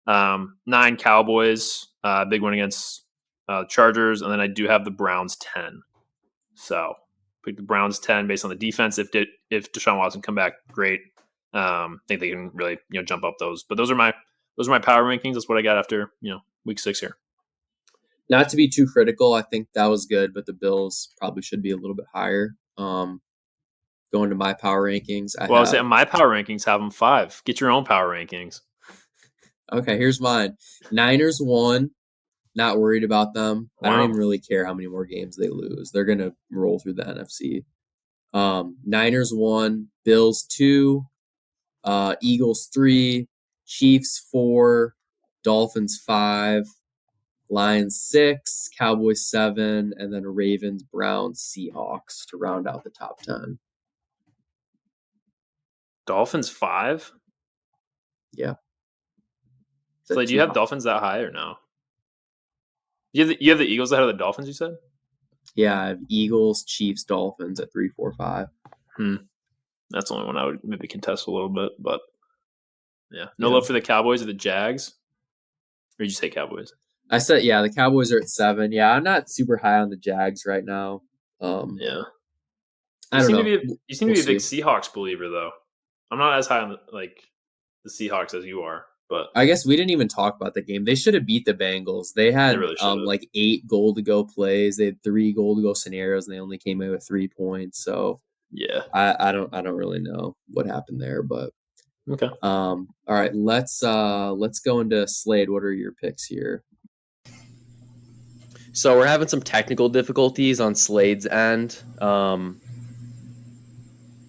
9 Cowboys, big win against Chargers, and then I do have the Browns 10. So pick the Browns 10 based on the defense. If Deshaun Watson come back, great. I think they can really jump up those. But those are my power rankings. That's what I got after week 6 here. Not to be too critical, I think that was good, but the Bills probably should be a little bit higher. Going to my power rankings, my power rankings have them 5. Get your own power rankings. Okay, here's mine. Niners 1. Not worried about them. Wow. I don't even really care how many more games they lose. They're going to roll through the NFC. Niners 1, Bills 2, Eagles 3, Chiefs 4, Dolphins 5, Lions 6, Cowboys 7, and then Ravens, Browns, Seahawks to round out the top 10. Dolphins 5? Yeah. So do you have Dolphins that high or no? You have the Eagles ahead of the Dolphins, you said? Yeah, I have Eagles, Chiefs, Dolphins at 3, 4, 5. That's the only one I would maybe contest a little bit, but yeah. No love for the Cowboys or the Jags? Or did you say Cowboys? I said, yeah, the Cowboys are at 7. Yeah, I'm not super high on the Jags right now. Yeah. I don't know. You seem to be a big Seahawks believer, though. I'm not as high on the Seahawks as you are, but I guess we didn't even talk about the game. They should have beat the Bengals. They had really 8 goal-to-go plays. They had 3 goal-to-go scenarios, and they only came in with 3 points. So yeah, I don't really know what happened there, but okay. All right, let's go into Slade. What are your picks here? So we're having some technical difficulties on Slade's end.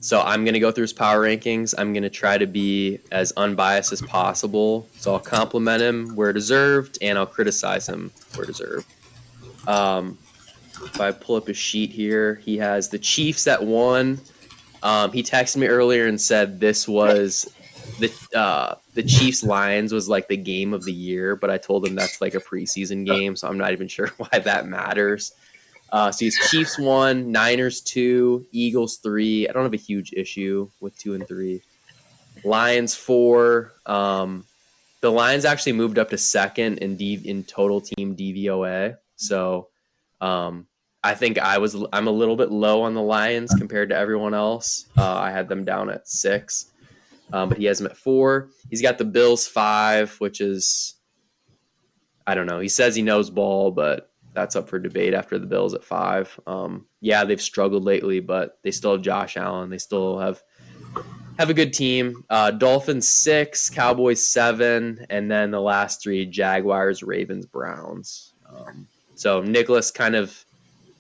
So I'm going to go through his power rankings. I'm going to try to be as unbiased as possible. So I'll compliment him where deserved, and I'll criticize him where deserved. If I pull up his sheet here, he has the Chiefs at 1. He texted me earlier and said this was the Chiefs Lions was like the game of the year, but I told him that's like a preseason game, so I'm not even sure why that matters. So he's Chiefs 1, Niners 2, Eagles 3. I don't have a huge issue with 2 and 3. Lions 4. The Lions actually moved up to second in total team DVOA. So I think I'm a little bit low on the Lions compared to everyone else. I had them down at 6. But he has them at 4. He's got the Bills 5, which is, I don't know. He says he knows ball, but that's up for debate after the Bills at 5. Yeah, they've struggled lately, but they still have Josh Allen. They still have a good team. Dolphins 6, Cowboys 7, and then the last 3, Jaguars, Ravens, Browns. So Nicholas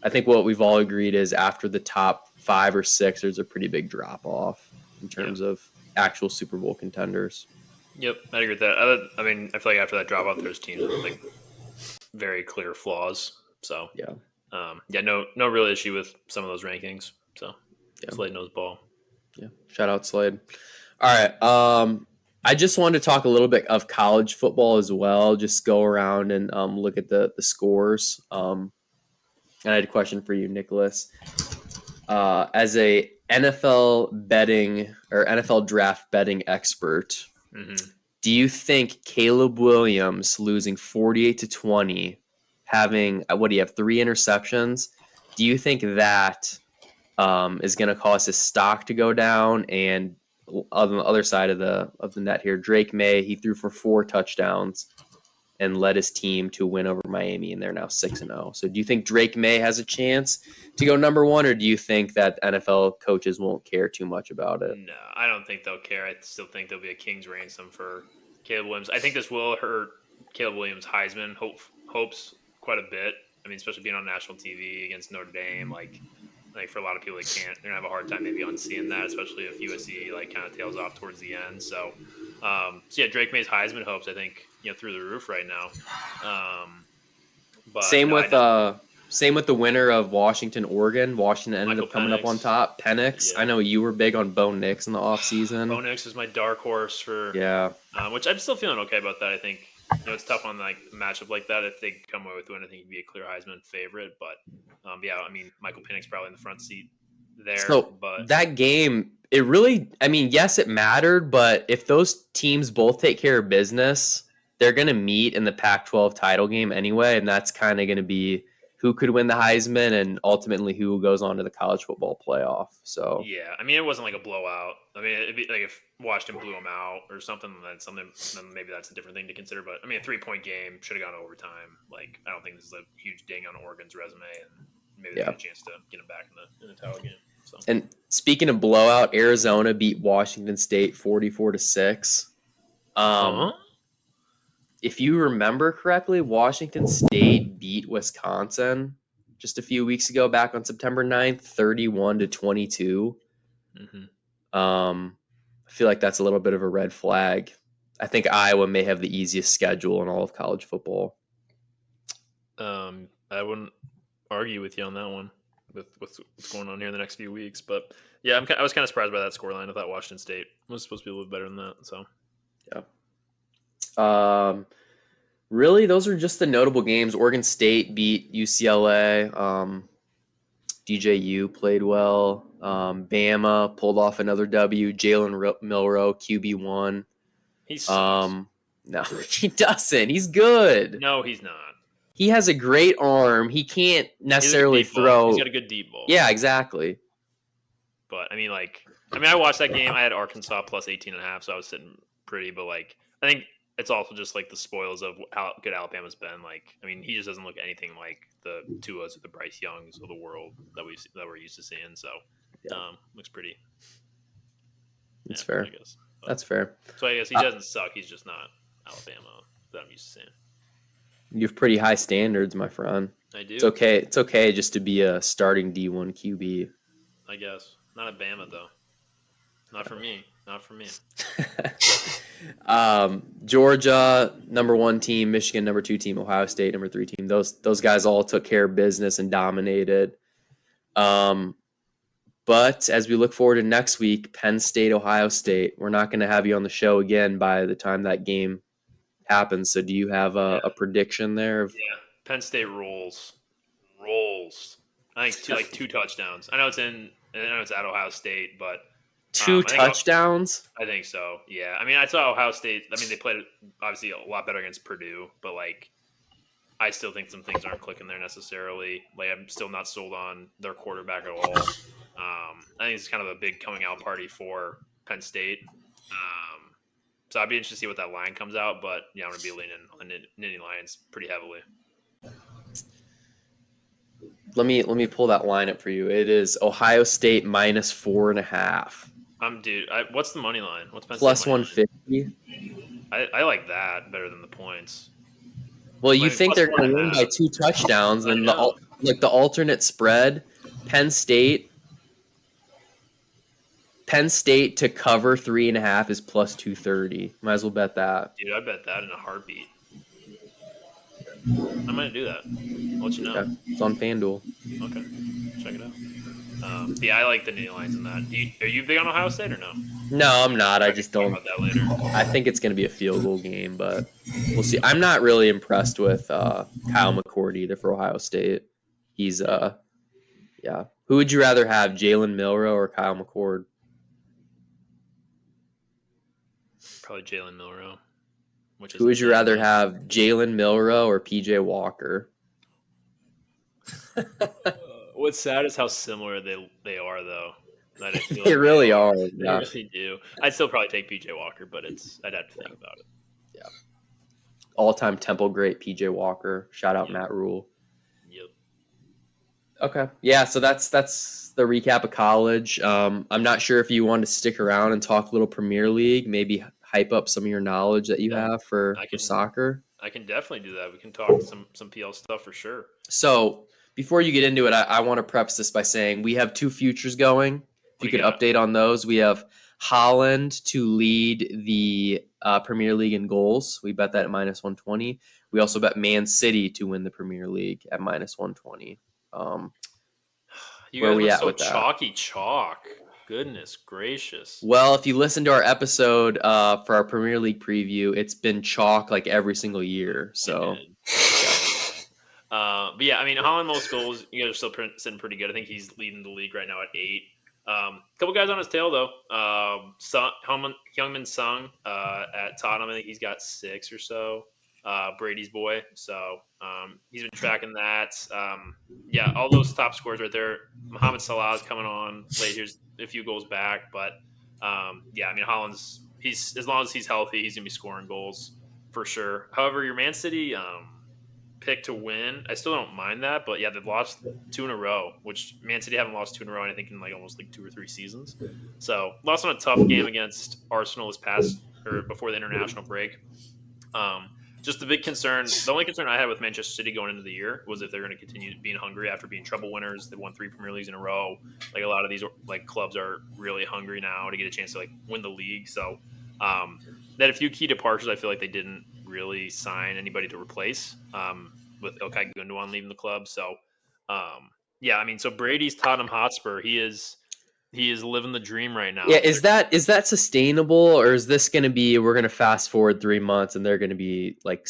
I think what we've all agreed is after the top 5 or 6, there's a pretty big drop off in terms of actual Super Bowl contenders. Yep, I agree with that. I mean, I feel like after that drop off, there's teams with like very clear flaws. So no real issue with some of those rankings. So Slade knows ball. Yeah, shout out Slade. All right, I just wanted to talk a little bit of college football as well. Just go around and look at the scores. And I had a question for you, Nicholas. As a NFL betting or NFL draft betting expert, do you think Caleb Williams losing 48-20, having 3 interceptions? Do you think that is going to cause his stock to go down? And on the other side of the net here, Drake May, he threw for 4 touchdowns and led his team to a win over Miami, and they're now 6-0. So do you think Drake May has a chance to go number 1, or do you think that NFL coaches won't care too much about it? No, I don't think they'll care. I still think there'll be a king's ransom for Caleb Williams. I think this will hurt Caleb Williams' Heisman hopes quite a bit. I mean, especially being on national TV against Notre Dame, like for a lot of people, they're gonna have a hard time maybe unseeing that, especially if USC kind of tails off towards the end. So yeah, Drake May's Heisman hopes, I think, through the roof right now. But same with the winner of Washington, Oregon. Washington ended up coming up on top. Penix. Yeah. I know you were big on Bo Nix in the offseason. Bo Nix is my dark horse for which I'm still feeling okay about that. I think it's tough on a matchup like that. If they come away with a win, I think he'd be a clear Heisman favorite. But I mean, Michael Penix probably in the front seat there. So but that game, it really, I mean, yes, it mattered, but if those teams both take care of business, they're going to meet in the Pac-12 title game anyway, and that's kind of going to be who could win the Heisman and ultimately who goes on to the college football playoff. So yeah, I mean, it wasn't like a blowout. I mean, it'd be like if Washington blew them out or something, then maybe that's a different thing to consider. But I mean, a 3-point game should have gone to overtime. I don't think this is a huge ding on Oregon's resume, and maybe they have a chance to get them back in the title game. So. And speaking of blowout, Arizona beat Washington State 44-6. If you remember correctly, Washington State beat Wisconsin just a few weeks ago, back on September 9th, 31-22. I feel like that's a little bit of a red flag. I think Iowa may have the easiest schedule in all of college football. I wouldn't argue with you on that one, with what's going on here in the next few weeks. But yeah, I was kind of surprised by that scoreline. I thought Washington State was supposed to be a little better than that. So yeah. Really, those are just the notable games. Oregon State beat UCLA. DJU played well. Bama pulled off another W. Jalen Milroe, QB1. He sucks. No, he doesn't. He's good. No, he's not. He has a great arm. He can't necessarily throw. He's got a good deep ball. Yeah, exactly. But I watched that game. I had Arkansas plus 18.5, so I was sitting pretty. But I think it's also just the spoils of how good Alabama's been. He just doesn't look anything like the Tuas or the Bryce Youngs of the world that we're used to seeing. So, looks pretty. That's fair. I guess. That's fair. So I guess he doesn't suck. He's just not Alabama that I'm used to seeing. You have pretty high standards, my friend. I do. It's okay. It's okay just to be a starting D1 QB. I guess. Not at Bama though. Not for me. Not for me. Georgia, number 1 team. Michigan, number 2 team. Ohio State, number 3 team. Those guys all took care of business and dominated. But as we look forward to next week, Penn State, Ohio State, we're not going to have you on the show again by the time that game happens. So do you have a prediction there? Yeah, Penn State rolls. I think 2 touchdowns. I know it's at Ohio State, but 2 touchdowns? I think so. Yeah. I saw Ohio State. They played obviously a lot better against Purdue, but I still think some things aren't clicking there necessarily. I'm still not sold on their quarterback at all. I think it's kind of a big coming out party for Penn State. So I'd be interested to see what that line comes out, but yeah, I'm going to be leaning on Nittany Lions pretty heavily. Let me pull that line up for you. It is Ohio State minus 4.5. Dude, what's the money line? What's Penn plus State 150? I like that better than the points. Well, you think they're going to win by 2 touchdowns, and the alternate spread, Penn State to cover 3.5 is plus 230. Might as well bet that. Dude, I bet that in a heartbeat. I'm going to do that. I'll let you know. Okay. It's on FanDuel. Okay. Check it out. Yeah, I like the Nittany Lions in that. Are you big on Ohio State or no? No, I'm not. I just don't. Talk about that later. I think it's going to be a field goal game, but we'll see. I'm not really impressed with Kyle McCord either for Ohio State. He's, yeah. Who would you rather have, Jalen Milroe or Kyle McCord? Probably Jalen Milroe. Who would you rather have, Jalen Milroe or PJ Walker? What's sad is how similar they are, though. They really are. They really do. I'd still probably take PJ Walker, but I'd have to think about it. Yeah. All-time Temple great PJ Walker. Shout out Matt Rule. Yep. Okay. Yeah, so that's the recap of college. I'm not sure if you want to stick around and talk a little Premier League, maybe hype up some of your knowledge that you have for soccer. I can definitely do that. We can talk some PL stuff for sure. So before you get into it, I want to preface this by saying we have 2 futures going. If you could update on those, we have Holland to lead the Premier League in goals. We bet that at minus 120. We also bet Man City to win the Premier League at minus 120. You guys look so chalky chalk. Goodness gracious. Well, if you listen to our episode for our Premier League preview, it's been chalk every single year. So, but yeah, Holland most goals. You guys are still sitting pretty good. I think he's leading the league right now at 8. A couple guys on his tail though. Heung-min Son at Tottenham. I think he's got 6 or so. Brady's boy. So he's been tracking that. Yeah, all those top scores right there. Mohamed Salah's coming on late. Here's a few goals back, but yeah, Holland's as long as he's healthy, he's gonna be scoring goals for sure. However, your Man City pick to win, I still don't mind that, but yeah, they've lost 2 in a row, which Man City haven't lost 2 in a row, I think in almost 2 or 3 seasons. So lost on a tough game against Arsenal before the international break. Just the big concern, the only concern I had with Manchester City going into the year was if they're going to continue being hungry after being treble winners. They won 3 Premier Leagues in a row. Like a lot of these like clubs are really hungry now to get a chance to like win the league. So they had a few key departures. I feel like they didn't really sign anybody to replace with Ilkay Gundogan leaving the club. So yeah, I mean, so Brady's Tottenham Hotspur. He is living the dream right now. Yeah, is that sustainable, or is this going to be we're going to fast forward 3 months and they're going to be like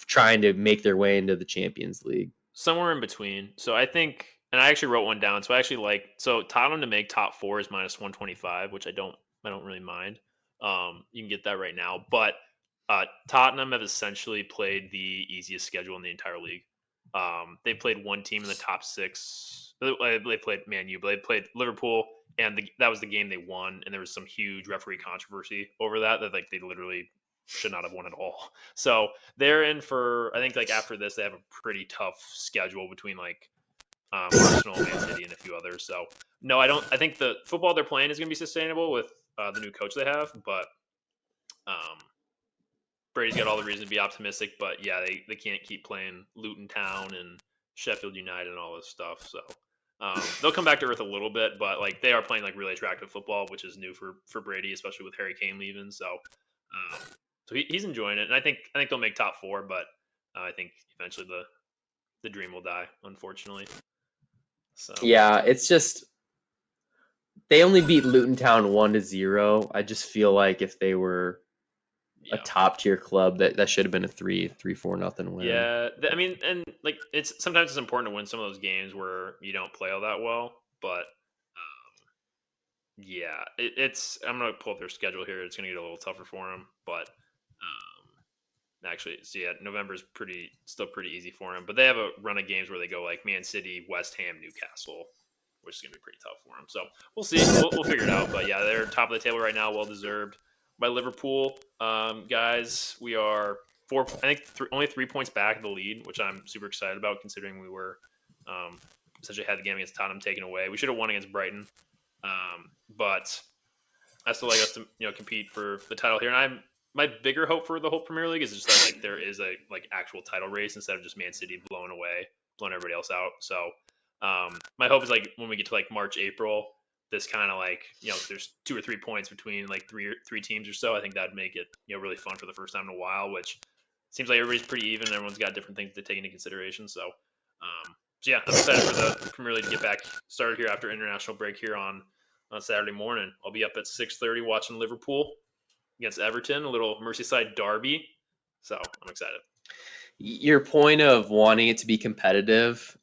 trying to make their way into the Champions League? Somewhere in between. So I think, and I actually wrote one down. So I actually so Tottenham to make top 4 is minus 125, which I don't really mind. You can get that right now, but Tottenham have essentially played the easiest schedule in the entire league. They played one team in the top 6. They played Man U, but they played Liverpool, and that was the game they won. And there was some huge referee controversy over that like they literally should not have won at all. So they're in for, I think like after this they have a pretty tough schedule between like Arsenal, Man City, and a few others. So no, I think the football they're playing is going to be sustainable with the new coach they have, but Brady's got all the reason to be optimistic. But yeah, they can't keep playing Luton Town and Sheffield United and all this stuff. So they'll come back to earth a little bit, but like they are playing like really attractive football, which is new for Brady, especially with Harry Kane leaving. So so he's enjoying it, and I think they'll make top 4, but I think eventually the dream will die, unfortunately. So yeah, it's just they only beat Luton Town 1-0. I just feel like if they were a top tier club, that should have been a 3-4 win. Yeah, I mean, and like sometimes it's important to win some of those games where you don't play all that well, but yeah, I'm gonna pull up their schedule here. It's gonna get a little tougher for them, but actually, so yeah, November's still pretty easy for them. But they have a run of games where they go like Man City, West Ham, Newcastle, which is gonna be pretty tough for them. So we'll see. We'll figure it out. But yeah, they're top of the table right now, well deserved by Liverpool. Guys, we are only 3 points back of the lead, which I'm super excited about considering we were essentially had the game against Tottenham taken away. We should have won against Brighton, but I still like us to compete for the title here. And my bigger hope for the whole Premier League is just that like there is a like actual title race instead of just Man City blowing everybody else out. So my hope is like when we get to like March, April, this kind of like there's 2 or 3 points between like three teams or so. I think that'd make it really fun for the first time in a while, which seems like everybody's pretty even. Everyone's got different things to take into consideration. So yeah, I'm excited for the Premier League to get back started here after international break here on Saturday morning. I'll be up at 6:30 watching Liverpool against Everton, a little Merseyside derby. So I'm excited. Your point of wanting it to be competitive,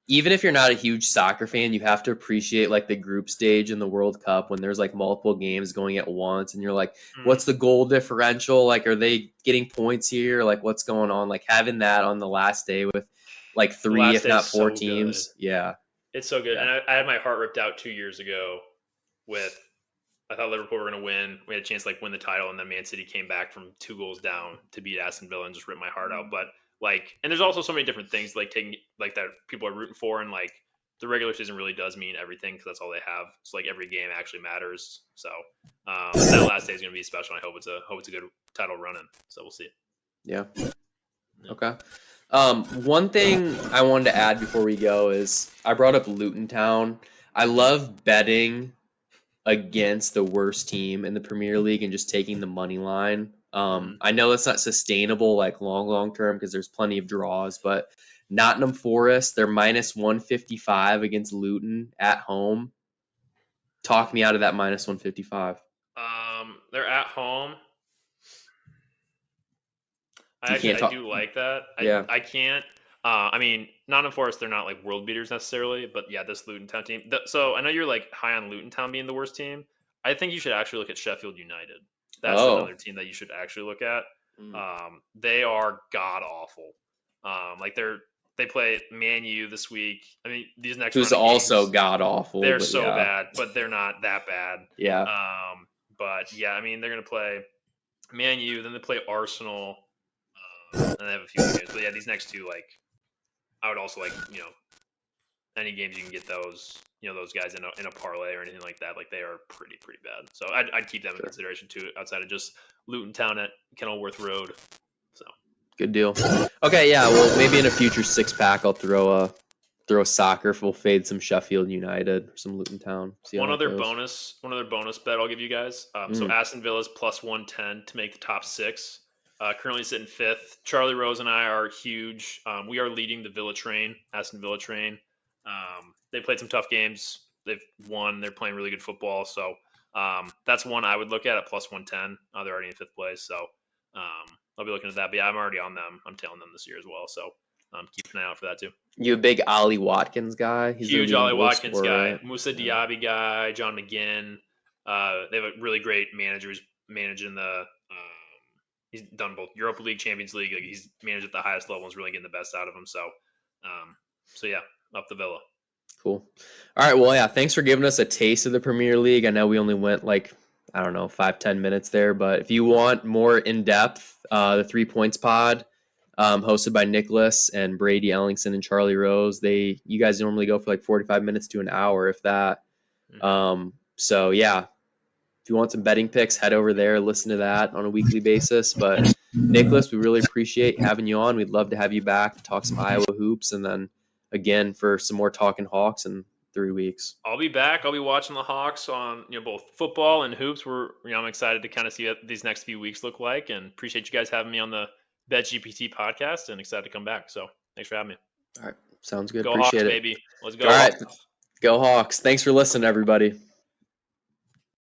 even if you're not a huge soccer fan, you have to appreciate like the group stage in the World Cup when there's like multiple games going at once and you're like, what's the goal differential? Like, are they getting points here? Like, what's going on? Like having that on the last day with like 3, if not 4 teams. Good. Yeah. It's so good. And I had my heart ripped out 2 years ago I thought Liverpool were going to win. We had a chance to like win the title, and then Man City came back from 2 goals down to beat Aston Villa and just ripped my heart out. But like, and there's also so many different things like taking like that people are rooting for, and like the regular season really does mean everything because that's all they have. So like every game actually matters. So that last day is going to be special. And I hope it's a good title running. So we'll see. Yeah. Okay. One thing I wanted to add before we go is I brought up Luton Town. I love betting against the worst team in the Premier League and just taking the money line. I know that's not sustainable like long term because there's plenty of draws, but Nottingham Forest, they're minus 155 against Luton at home. Talk me out of that minus 155. They're at home. I do like that. I can't. I mean, Nottingham Forest, they're not like world beaters necessarily, but yeah, this Luton Town team. So I know you're like high on Luton Town being the worst team. I think you should actually look at Sheffield United. That's another team that you should actually look at. They are god awful. Like they play Man U this week. I mean, these next who's also god awful. They're so bad, but they're not that bad. Yeah. But yeah, I mean, they're gonna play Man U, then they play Arsenal, and they have a few games. But yeah, these next 2, like, I would also like, any games you can get those guys in a parlay or anything like that. Like they are pretty bad. So I'd keep them in consideration too, outside of just Luton Town at Kenilworth Road. So good deal. Okay, yeah. Well, maybe in a future 6-pack, I'll throw soccer. We'll fade some Sheffield United or some Luton Town. See how one that other goes. bonus bet I'll give you guys. So Aston Villa's plus 110 to make the top 6. Currently sitting 5th. Charlie Rose and I are huge. We are leading the Aston Villa train. They played some tough games. They've won. They're playing really good football. So that's one I would look at plus 110. They're already in 5th place. So I'll be looking at that. But yeah, I'm already on them. I'm tailing them this year as well. So keep an eye out for that too. You a big Ollie Watkins guy? He's huge Ollie Watkins guy. Right? Musa Diaby guy. John McGinn. They have a really great manager who's managing the he's done both Europa League, Champions League. Like he's managed at the highest level and is really getting the best out of him. So yeah, up the Villa. Cool. All right. Well, yeah, thanks for giving us a taste of the Premier League. I know we only went 5-10 minutes there, but if you want more in depth, the 3 Points Pod, hosted by Nicholas and Brady Ellingson and Charlie Rose, you guys normally go for 45 minutes to an hour, if that. So yeah, if you want some betting picks, head over there, listen to that on a weekly basis. But Nicholas, we really appreciate having you on. We'd love to have you back to talk some Iowa hoops, and then again for some more Talking Hawks in 3 weeks. I'll be back. I'll be watching the Hawks on both football and hoops. I'm excited to kind of see what these next few weeks look like, and appreciate you guys having me on the Bet GPT podcast, and excited to come back. So thanks for having me. All right, sounds good. Go Appreciate Hawks, it, baby. Let's go. All right, go Hawks. Thanks for listening, everybody.